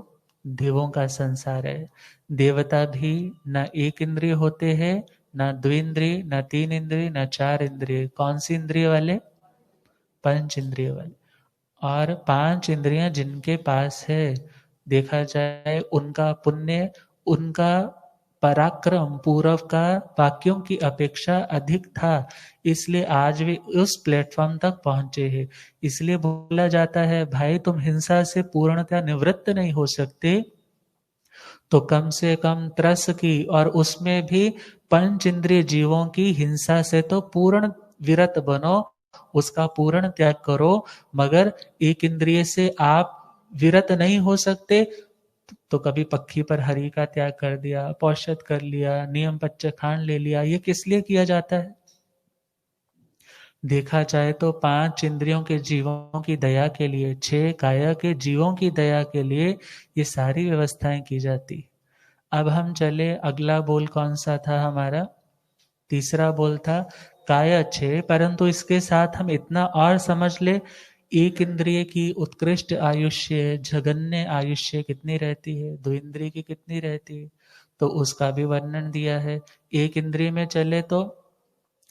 देवों का संसार है। देवता भी न एक इंद्रिय होते हैं, न द्विंद्रिय, न तीन इंद्रिय, न चार इंद्रिय। कौन सी इंद्रिय वाले? पंच इंद्रिय वाले। और 5 इंद्रियां जिनके पास है, देखा जाए उनका पुण्य, उनका पराक्रम पूर्व का वाक्यों की अपेक्षा अधिक था, इसलिए आज वे उस प्लेटफॉर्म तक पहुंचे हैं। इसलिए बोला जाता है भाई तुम हिंसा से पूर्णतः निवृत्त नहीं हो सकते तो कम से कम त्रस की, और उसमें भी पंच इंद्रिय जीवों की हिंसा से तो पूर्ण विरत बनो, उसका पूर्ण त्याग करो। मगर एक इंद्रिय से आप विरत नहीं हो सकते तो कभी पक्षी पर हरि का त्याग कर दिया, पौषध कर लिया, नियम पच्चखांड ले लिया। ये किस लिए किया जाता है? देखा जाए तो 5 इंद्रियों के जीवों की दया के लिए, 6 काया के जीवों की दया के लिए ये सारी व्यवस्थाएं की जाती। अब हम चले, अगला बोल कौन सा था हमारा? तीसरा बोल था काय अच्छे, परंतु इसके साथ हम इतना और समझ ले, एक इंद्रिय की उत्कृष्ट आयुष्य, जघन्य आयुष्य कितनी रहती है, दो इंद्रिय की कितनी रहती है, तो उसका भी वर्णन दिया है। एक इंद्रिय में चले तो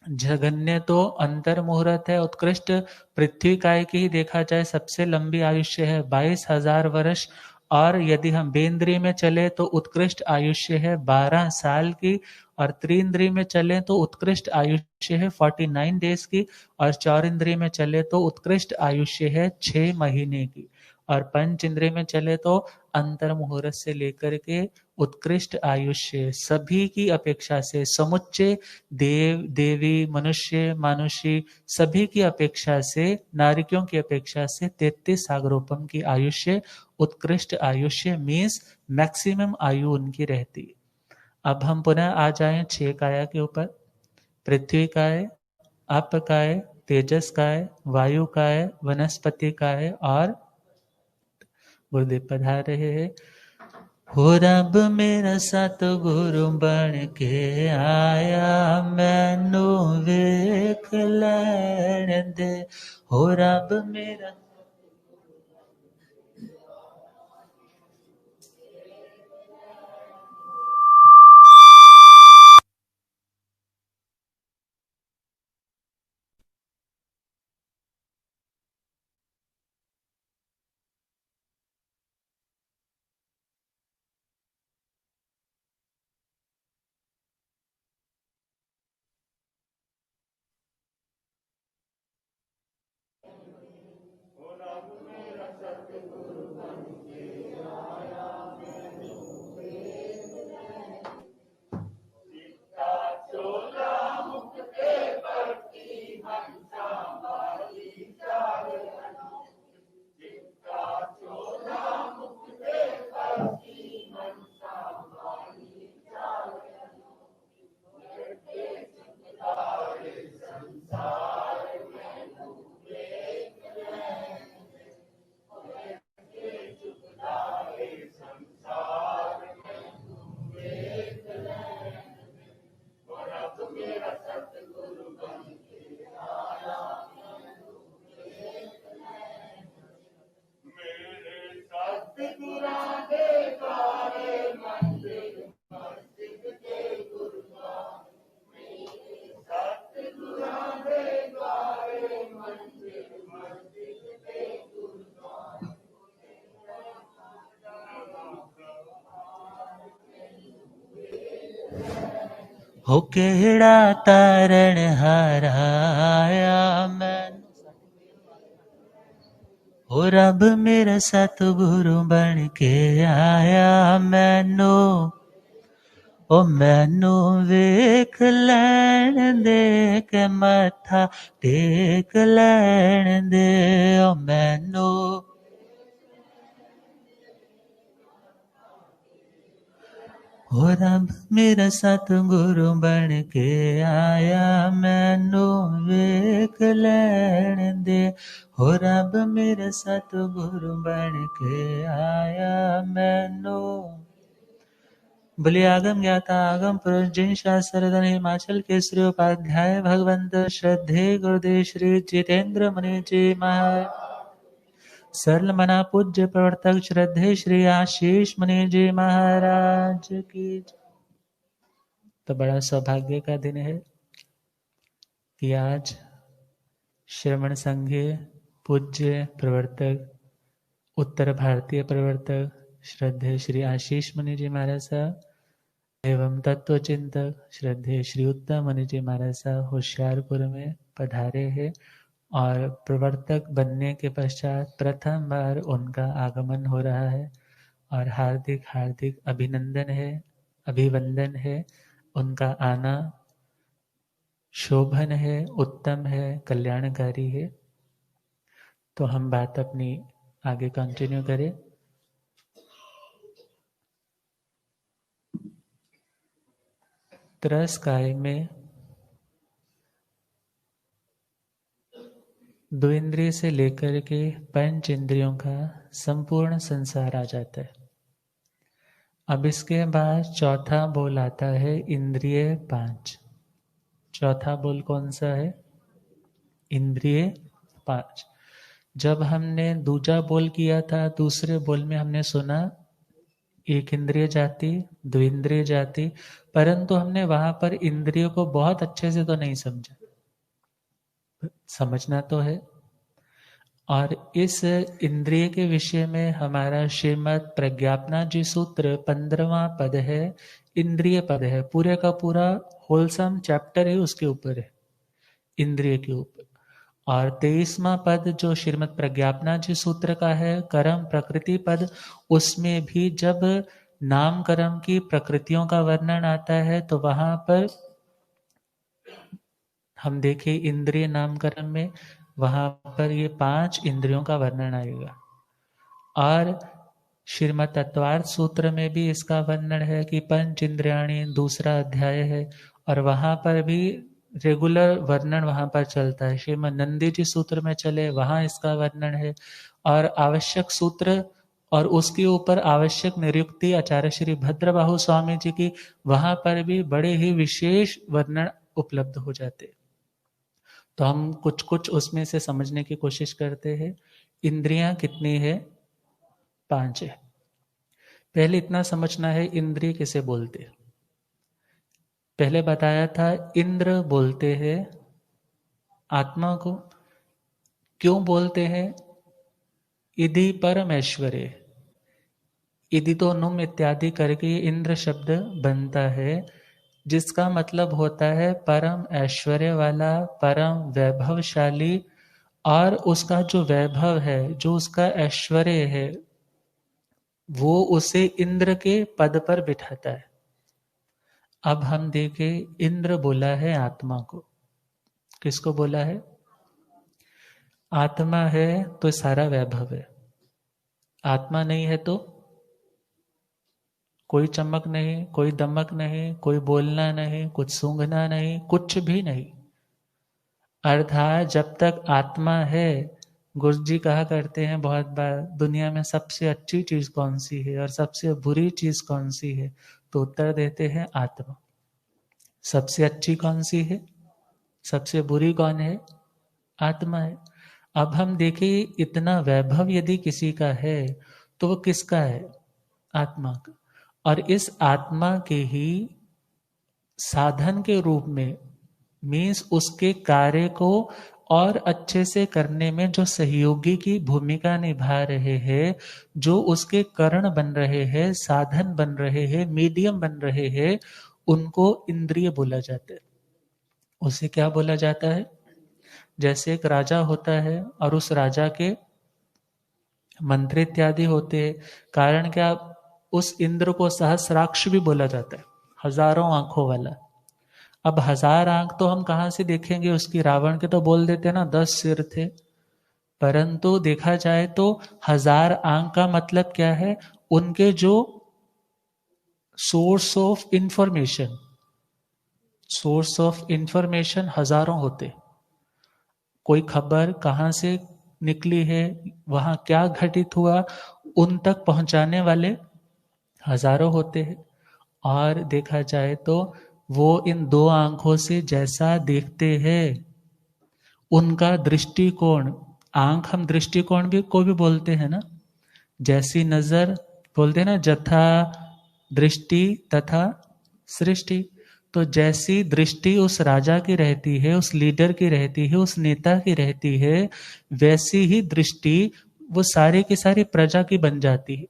जघन्य तो अंतर मुहूर्त है, उत्कृष्ट पृथ्वी काय की ही देखा जाए सबसे लंबी आयुष्य है 22,000 वर्ष। और यदि हम बेंद्रिय में चले तो उत्कृष्ट आयुष्य है 12 साल की। और त्रिंद्रिय में चले तो उत्कृष्ट आयुष्य है 49 डेज की। और चौरिंद्रिय में चले तो उत्कृष्ट आयुष्य है 6 महीने की। और पंच इंद्रिय में चले तो अंतर मुहूर्त से लेकर के उत्कृष्ट आयुष्य सभी की अपेक्षा से, समुच्चय देव देवी मनुष्य मानुषी सभी की अपेक्षा से, नारिकों की अपेक्षा से 33 सागरोपम की आयुष्य, उत्कृष्ट आयुष्य मीन्स मैक्सिमम आयु उनकी रहती। अब हम पुनः आ जाएं 6 काया के ऊपर। पृथ्वी काय, आप काय, तेजस काय, वायु काय, वनस्पति काय और गुरुदेव पधार रहे हैं। हो रब मेरा सतगुरु बन के आया, मैनू वेख लैण दे। हो रब मेरा हो केड़ा तारण हाराया मैनू, हो रब मेरा सतगुरु बन के आया मैनू, ओ मैनू वेख लैण दे के मत्था टेक लैण दे, ओ मैनू हो रब मेरा सतगुरु बन के आया मैनू वेख लैण दे, हो रब मेरा सतगुरु बन के आया मैनू। बोलिए आगम ज्ञाता आगम पुरुष जिन शास्त्र हिमाचल केसरी उपाध्याय भगवंत श्रद्धे गुरुदेव श्री जितेंद्र मुनि जी महाराज, सरल मना पूज्य प्रवर्तक श्रद्धे श्री आशीष मुनि जी महाराज की। तो बड़ा सौभाग्य का दिन है कि आज श्रवण संघीय पूज्य प्रवर्तक, उत्तर भारतीय प्रवर्तक श्रद्धे श्री आशीष मुनि जी महाराज साहब एवं तत्व चिंतक श्रद्धे श्री उत्तम मुनि जी महाराज साहब होशियारपुर में पधारे हैं और प्रवर्तक बनने के पश्चात प्रथम बार उनका आगमन हो रहा है और हार्दिक हार्दिक अभिनंदन है, अभिवंदन है। उनका आना शोभन है, उत्तम है, कल्याणकारी है। तो हम बात अपनी आगे कंटिन्यू करें। त्रस्काय में दो इंद्रिय से लेकर के पंच इंद्रियों का संपूर्ण संसार आ जाता है। अब इसके बाद चौथा बोल आता है इंद्रिय पांच। चौथा बोल कौन सा है? इंद्रिय पांच। जब हमने दूजा बोल किया था, दूसरे बोल में हमने सुना एक इंद्रिय जाति, दो इंद्रिय जाति, परंतु हमने वहां पर इंद्रियों को बहुत अच्छे से तो नहीं समझा। समझना तो है। और इस इंद्रिय के विषय में हमारा श्रीमद् प्रज्ञापना जी सूत्र 15वां पद है, इंद्रिय पद है। पूरे का पूरा होलसम चैप्टर ही उसके ऊपर है, इंद्रिय के ऊपर। और 23वां पद जो श्रीमद् प्रज्ञापना जी सूत्र का है, कर्म प्रकृति पद, उसमें भी जब नाम कर्म की प्रकृतियों का वर्णन आता है तो वहां पर हम देखें इंद्रिय नाम कर्म में वहां पर ये 5 इंद्रियों का वर्णन आएगा। और श्रीमद् तत्वार्थ सूत्र में भी इसका वर्णन है कि पंच इंद्रियाणी, दूसरा अध्याय है और वहां पर भी रेगुलर वर्णन वहां पर चलता है। श्रीमद् नंदी जी सूत्र में चले वहां इसका वर्णन है और आवश्यक सूत्र और उसके ऊपर आवश्यक निरुक्ति आचार्य श्री भद्रबाहु स्वामी जी की, वहां पर भी बड़े ही विशेष वर्णन उपलब्ध हो जाते। तो हम कुछ कुछ उसमें से समझने की कोशिश करते हैं। इंद्रियां कितनी है? 5 है। पहले इतना समझना है इंद्रिय किसे बोलते। पहले बताया था इंद्र बोलते हैं आत्मा को। क्यों बोलते हैं? इधि परमेश्वरे, इधि तो नुम इत्यादि करके इंद्र शब्द बनता है, जिसका मतलब होता है परम ऐश्वर्य वाला, परम वैभवशाली। और उसका जो वैभव है, जो उसका ऐश्वर्य है, वो उसे इंद्र के पद पर बिठाता है। अब हम देखें, इंद्र बोला है आत्मा को। किसको बोला है? आत्मा है तो सारा वैभव है। आत्मा नहीं है तो कोई चमक नहीं, कोई दमक नहीं, कोई बोलना नहीं, कुछ सूंघना नहीं, कुछ भी नहीं। अर्थात जब तक आत्मा है, गुरु जी कहा करते हैं बहुत बार, दुनिया में सबसे अच्छी चीज कौन सी है और सबसे बुरी चीज कौन सी है? तो उत्तर देते हैं आत्मा। सबसे अच्छी कौन सी है? सबसे बुरी कौन है? आत्मा है। अब हम देखें, इतना वैभव यदि किसी का है तो वो किसका है? आत्मा का। और इस आत्मा के ही साधन के रूप में, मीन्स उसके कार्य को और अच्छे से करने में जो सहयोगी की भूमिका निभा रहे हैं, जो उसके करण बन रहे हैं, साधन बन रहे हैं, मीडियम बन रहे हैं, उनको इंद्रिय बोला जाता है। उसे क्या बोला जाता है? जैसे एक राजा होता है और उस राजा के मंत्री इत्यादि होते हैं। कारण क्या? उस इंद्र को सहस्राक्ष भी बोला जाता है, हजारों आंखों वाला। अब हजार आंख तो हम कहाँ से देखेंगे उसकी? रावण के तो बोल देते ना 10 सिर थे। परंतु देखा जाए तो हजार आंख का मतलब क्या है? उनके जो सोर्स ऑफ इंफॉर्मेशन हजारों होते। कोई खबर कहाँ से निकली है, वहां क्या घटित हुआ, उन तक पहुंचाने वाले हजारों होते हैं। और देखा जाए तो वो इन 2 आंखों से जैसा देखते हैं, उनका दृष्टिकोण, आंख हम दृष्टिकोण भी को भी बोलते हैं ना, जैसी नजर बोलते हैं ना, जथा दृष्टि तथा सृष्टि। तो जैसी दृष्टि उस राजा की रहती है, उस लीडर की रहती है, उस नेता की रहती है, वैसी ही दृष्टि वो सारी की सारी प्रजा की बन जाती है।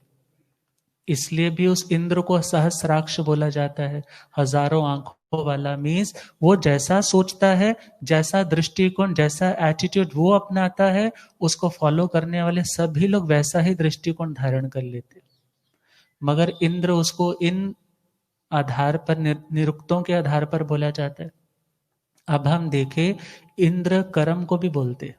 इसलिए भी उस इंद्र को सहस्राक्ष बोला जाता है, हजारों आंखों वाला। मीन्स वो जैसा सोचता है, जैसा दृष्टिकोण, जैसा एटीट्यूड वो अपनाता है, उसको फॉलो करने वाले सभी लोग वैसा ही दृष्टिकोण धारण कर लेते। मगर इंद्र उसको इन आधार पर, निरुक्तों के आधार पर बोला जाता है। अब हम देखें, इंद्र कर्म को भी बोलते हैं।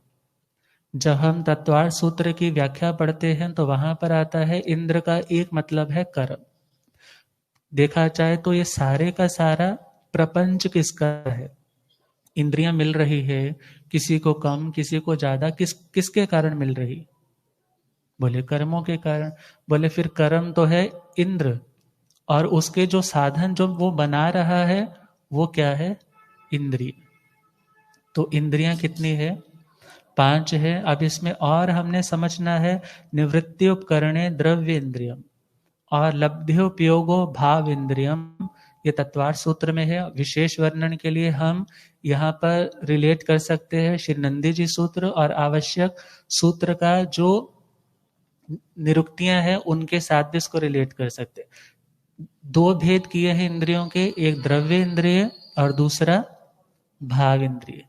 जब हम तत्वार्थ सूत्र की व्याख्या पढ़ते हैं तो वहां पर आता है इंद्र का एक मतलब है कर्म। देखा जाए तो ये सारे का सारा प्रपंच किसका है? इंद्रियां मिल रही है, किसी को कम किसी को ज्यादा, किसके कारण मिल रही? बोले कर्मों के कारण। बोले फिर कर्म तो है इंद्र, और उसके जो साधन जो वो बना रहा है वो क्या है? इंद्रिय। तो इंद्रियां कितनी है? 5 है। अब इसमें और हमने समझना है, निवृत्ति उपकरणे द्रव्य इंद्रियम और लब्ध्योपयोगो भाव इंद्रियम। ये तत्वार्थ सूत्र में है। विशेष वर्णन के लिए हम यहाँ पर रिलेट कर सकते हैं श्री नंदी जी सूत्र और आवश्यक सूत्र का जो निरुक्तियां हैं उनके साथ भी इसको रिलेट कर सकते हैं। 2 भेद किए हैं इंद्रियों के, एक द्रव्य इंद्रिय और दूसरा भाव इंद्रिय।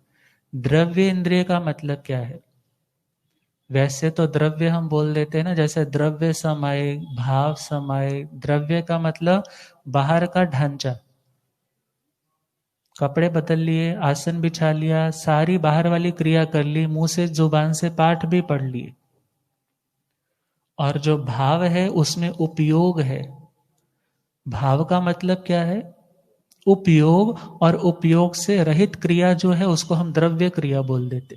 द्रव्य इंद्रिय का मतलब क्या है? वैसे तो द्रव्य हम बोल देते हैं ना, जैसे द्रव्य समय, भाव समय। द्रव्य का मतलब बाहर का ढांचा, कपड़े बदल लिए, आसन बिछा लिया, सारी बाहर वाली क्रिया कर ली, मुंह से जुबान से पाठ भी पढ़ लिए। और जो भाव है उसमें उपयोग है। भाव का मतलब क्या है? उपयोग। और उपयोग से रहित क्रिया जो है उसको हम द्रव्य क्रिया बोल देते।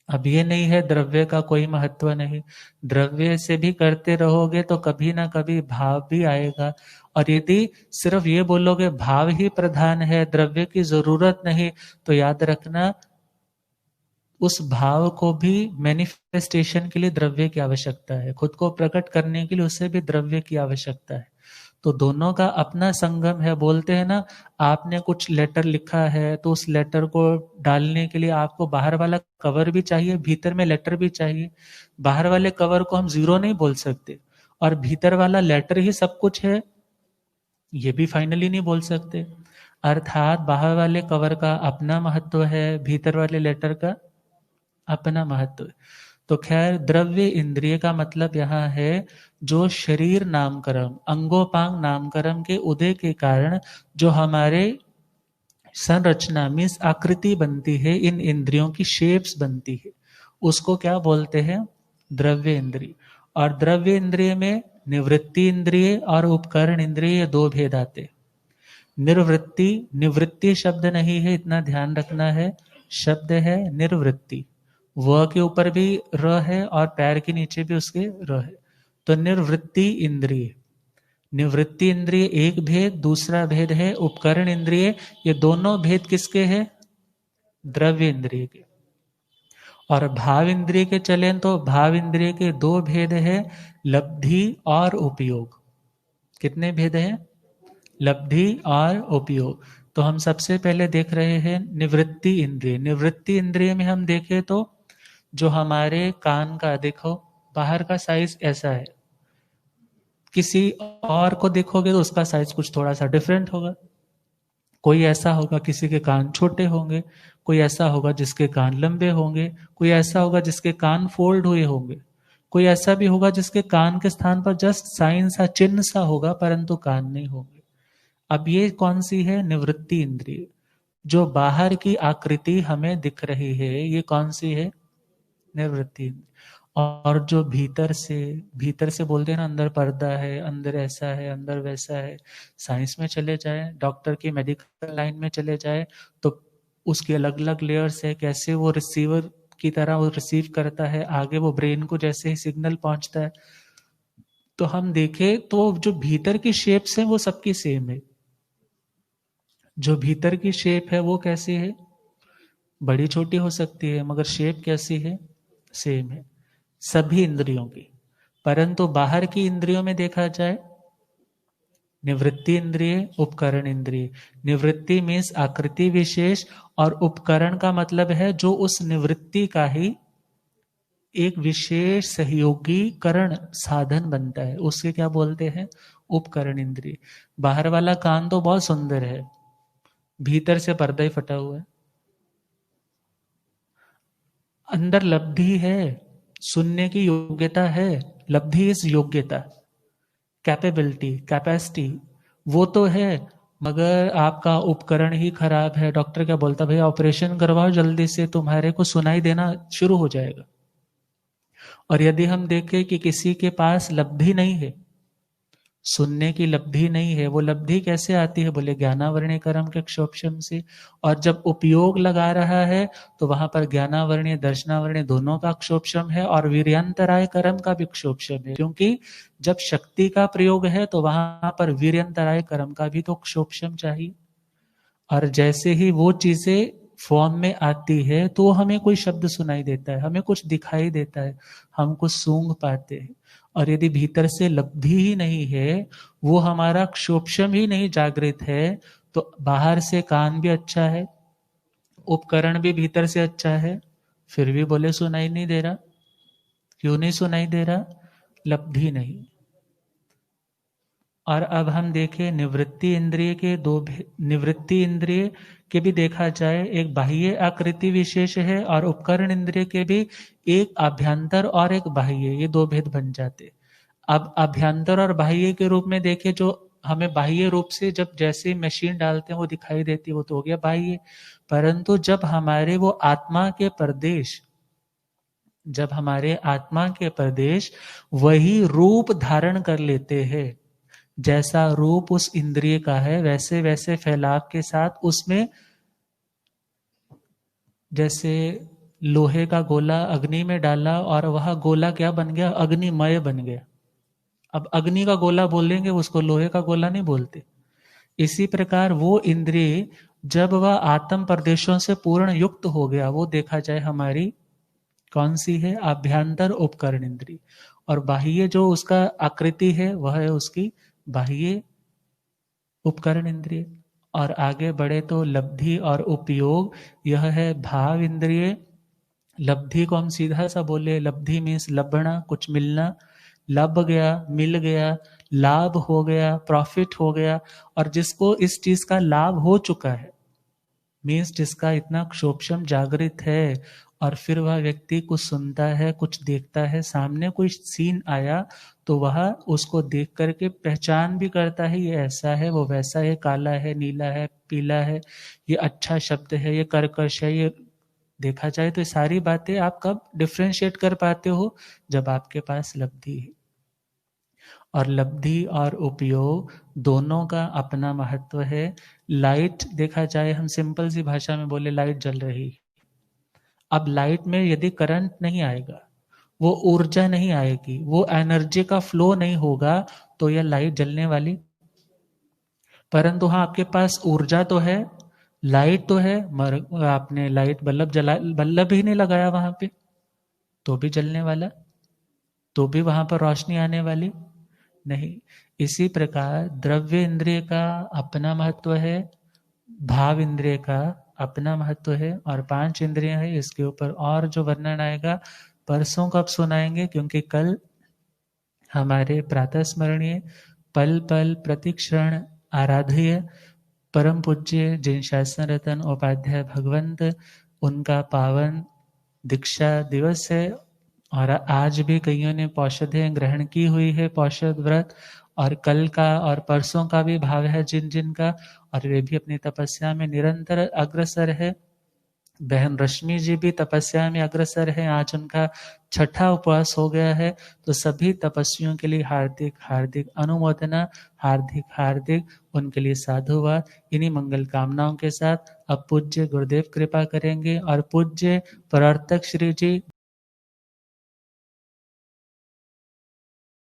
अब ये नहीं है द्रव्य का कोई महत्व नहीं, द्रव्य से भी करते रहोगे तो कभी ना कभी भाव भी आएगा। और यदि सिर्फ ये बोलोगे भाव ही प्रधान है, द्रव्य की जरूरत नहीं, तो याद रखना उस भाव को भी मैनिफेस्टेशन के लिए द्रव्य की आवश्यकता है, खुद को प्रकट करने के लिए उसे भी द्रव्य की आवश्यकता है। तो दोनों का अपना संगम है। बोलते हैं ना, आपने कुछ लेटर लिखा है तो उस लेटर को डालने के लिए आपको बाहर वाला कवर भी चाहिए, भीतर में लेटर भी चाहिए। बाहर वाले कवर को हम जीरो नहीं बोल सकते और भीतर वाला लेटर ही सब कुछ है ये भी फाइनली नहीं बोल सकते। अर्थात बाहर वाले कवर का अपना महत्व है, भीतर वाले लेटर का अपना महत्व है। तो खैर, द्रव्य इंद्रिय का मतलब यहाँ है जो शरीर नामकरण, अंगोपांग नामकरण के उदय के कारण जो हमारे संरचना मीन्स आकृति बनती है, इन इंद्रियों की शेप्स बनती है, उसको क्या बोलते हैं? द्रव्य इंद्रिय। और द्रव्य इंद्रिय में निवृत्ति इंद्रिय और उपकरण इंद्रिय, ये 2 भेद आते। निर्वृत्ति, निवृत्ति शब्द नहीं है, इतना ध्यान रखना है, शब्द है निर्वृत्ति। व के ऊपर भी र है और पैर के नीचे भी उसके र है। तो निर्वृत्ति इंद्रिय, निवृत्ति इंद्रिय एक भेद, दूसरा भेद है उपकरण इंद्रिय। ये दोनों भेद किसके हैं? द्रव्य इंद्रिय के। और भाव इंद्रिय के चलें तो भाव इंद्रिय के 2 भेद है, लब्धि और उपयोग। कितने भेद हैं? लब्धि और उपयोग। तो हम सबसे पहले देख रहे हैं निवृत्ति इंद्रिय। निवृत्ति इंद्रिय में हम देखें तो जो हमारे कान का, देखो बाहर का साइज ऐसा है, किसी और को देखोगे तो उसका साइज कुछ थोड़ा सा डिफरेंट होगा। कोई ऐसा होगा किसी के कान छोटे होंगे, कोई ऐसा होगा जिसके कान लंबे होंगे, कोई ऐसा होगा जिसके कान फोल्ड हुए होंगे, कोई ऐसा भी होगा जिसके कान के स्थान पर जस्ट साइन सा चिन्ह सा होगा परंतु कान नहीं होंगे। अब ये कौन सी है? निवृत्ति इंद्रिय। जो बाहर की आकृति हमें दिख रही है ये कौन सी है? निवृत्ति इंद्रिय। और जो भीतर से बोलते हैं ना, अंदर पर्दा है, अंदर ऐसा है, अंदर वैसा है। साइंस में चले जाए, डॉक्टर की मेडिकल लाइन में चले जाए तो उसकी अलग अलग लेयर्स है, कैसे वो रिसीवर की तरह वो रिसीव करता है, आगे वो ब्रेन को जैसे ही सिग्नल पहुंचता है। तो हम देखें तो जो भीतर की शेप्स है वो सबकी सेम है। जो भीतर की शेप है वो कैसी है? बड़ी छोटी हो सकती है मगर शेप कैसी है? सेम है सभी इंद्रियों की। परंतु बाहर की इंद्रियों में देखा जाए, निवृत्ति इंद्रिय, उपकरण इंद्रिय। निवृत्ति मीन्स आकृति विशेष, और उपकरण का मतलब है जो उस निवृत्ति का ही एक विशेष सहयोगी करण साधन बनता है, उसके क्या बोलते हैं? उपकरण इंद्रिय। बाहर वाला कान तो बहुत सुंदर है, भीतर से पर्दा ही फटा हुआ है। अंदर लब्धि है, सुनने की योग्यता है। लब्धि इस योग्यता, कैपेबिलिटी, कैपेसिटी वो तो है, मगर आपका उपकरण ही खराब है। डॉक्टर क्या बोलता? भाई ऑपरेशन करवाओ जल्दी से, तुम्हारे को सुनाई देना शुरू हो जाएगा। और यदि हम देखें कि किसी के पास लब्धि नहीं है, सुनने की लब्धि नहीं है, वो लब्धि कैसे आती है? बोले ज्ञानावरणीय कर्म के क्षोभशम से। और जब उपयोग लगा रहा है तो वहां पर ज्ञानावरणीय दर्शनावरणीय दोनों का क्षोभशम है और वीर्यंतराय कर्म का भी क्षोभशम है, क्योंकि जब शक्ति का प्रयोग है तो वहां पर वीर्यंतराय कर्म का भी तो क्षोभशम चाहिए। और जैसे ही वो चीजें फॉर्म में आती है तो हमें कोई शब्द सुनाई देता है, हमें कुछ दिखाई देता है, हम कुछ सूंघ पाते हैं। और यदि भीतर से लब्धि ही नहीं है, वो हमारा क्षोभशम ही नहीं जागृत है, तो बाहर से कान भी अच्छा है, उपकरण भी भीतर से अच्छा है, फिर भी बोले सुनाई नहीं दे रहा। क्यों नहीं सुनाई दे रहा? लब्धि नहीं। और अब हम देखें निवृत्ति इंद्रिय के निवृत्ति इंद्रिय के भी देखा जाए, एक बाह्य आकृति विशेष है और उपकरण इंद्रिय के भी एक आभ्यंतर और एक बाह्य, ये दो भेद बन जाते। अब आभ्यंतर और बाह्य के रूप में देखें, जो हमें बाह्य रूप से जब जैसे मशीन डालते हैं वो दिखाई देती है, वो तो हो गया बाह्य। परंतु जब हमारे वो आत्मा के प्रदेश, जब हमारे आत्मा के प्रदेश वही रूप धारण कर लेते हैं, जैसा रूप उस इंद्रिय का है वैसे वैसे फैलाव के साथ उसमें, जैसे लोहे का गोला अग्नि में डाला और वह गोला क्या बन गया? अग्निमय बन गया। अब अग्नि का गोला बोलेंगे, उसको लोहे का गोला नहीं बोलते। इसी प्रकार वो इंद्रिय जब वह आत्म प्रदेशों से पूर्ण युक्त हो गया, वो देखा जाए हमारी कौन सी है? आभ्यंतर उपकरण इंद्रिय। और बाह्य जो उसका आकृति है वह है उसकी बाह्य उपकरण इंद्रिय। और आगे बढ़े तो लब्धि और उपयोग, यह है भाव इंद्रिय। लब्धि को हम सीधा सा बोले, लब्धि मीन्स लभना, कुछ मिलना, लभ गया, मिल गया, लाभ हो गया, प्रॉफिट हो गया। और जिसको इस चीज का लाभ हो चुका है, मीन्स जिसका इतना क्षोभशम जागृत है, और फिर वह व्यक्ति कुछ सुनता है, कुछ देखता है, सामने कोई सीन आया तो वह उसको देख करके पहचान भी करता है, ये ऐसा है, वो वैसा है, काला है, नीला है, पीला है, ये अच्छा शब्द है, ये कर्कश है। ये देखा जाए तो ये सारी बातें आप कब डिफ्रेंशिएट कर पाते हो? जब आपके पास लब्धि है। और लब्धि और उपयोग दोनों का अपना महत्व है। लाइट देखा जाए, हम सिंपल सी भाषा में बोले, लाइट जल रही। अब लाइट में यदि करंट नहीं आएगा, वो ऊर्जा नहीं आएगी, वो एनर्जी का फ्लो नहीं होगा, तो यह लाइट जलने वाली। परंतु हाँ, आपके पास ऊर्जा तो है, लाइट तो है, मगर आपने लाइट बल्ब जला, बल्ब ही नहीं लगाया वहां पे, तो भी जलने वाला, तो भी वहां पर रोशनी आने वाली नहीं। इसी प्रकार द्रव्य इंद्रिय का अपना महत्व है, भाव इंद्रिय का अपना महत्व है, और 5 इंद्रियां है। इसके ऊपर और जो वर्णन आएगा परसों कब सुनाएंगे, क्योंकि कल हमारे प्रातः स्मरणीय पल पल प्रतिक्षण आराध्य परम पूज्य जिन शासन रतन उपाध्याय भगवंत, उनका पावन दीक्षा दिवस है। और आज भी कईयों ने पौषधें ग्रहण की हुई है, पौषध व्रत, और कल का और परसों का भी भाव है जिन जिन का, और वे भी अपनी तपस्या में निरंतर अग्रसर है। बहन रश्मि जी भी तपस्या में अग्रसर है, आज उनका छठा उपवास हो गया है। तो सभी तपस्वियों के लिए हार्दिक हार्दिक अनुमोदना, हार्दिक हार्दिक उनके लिए साधुवाद। इन्हीं मंगल कामनाओं के साथ अब पूज्य गुरुदेव कृपा करेंगे और पूज्य प्रवर्तक श्री जी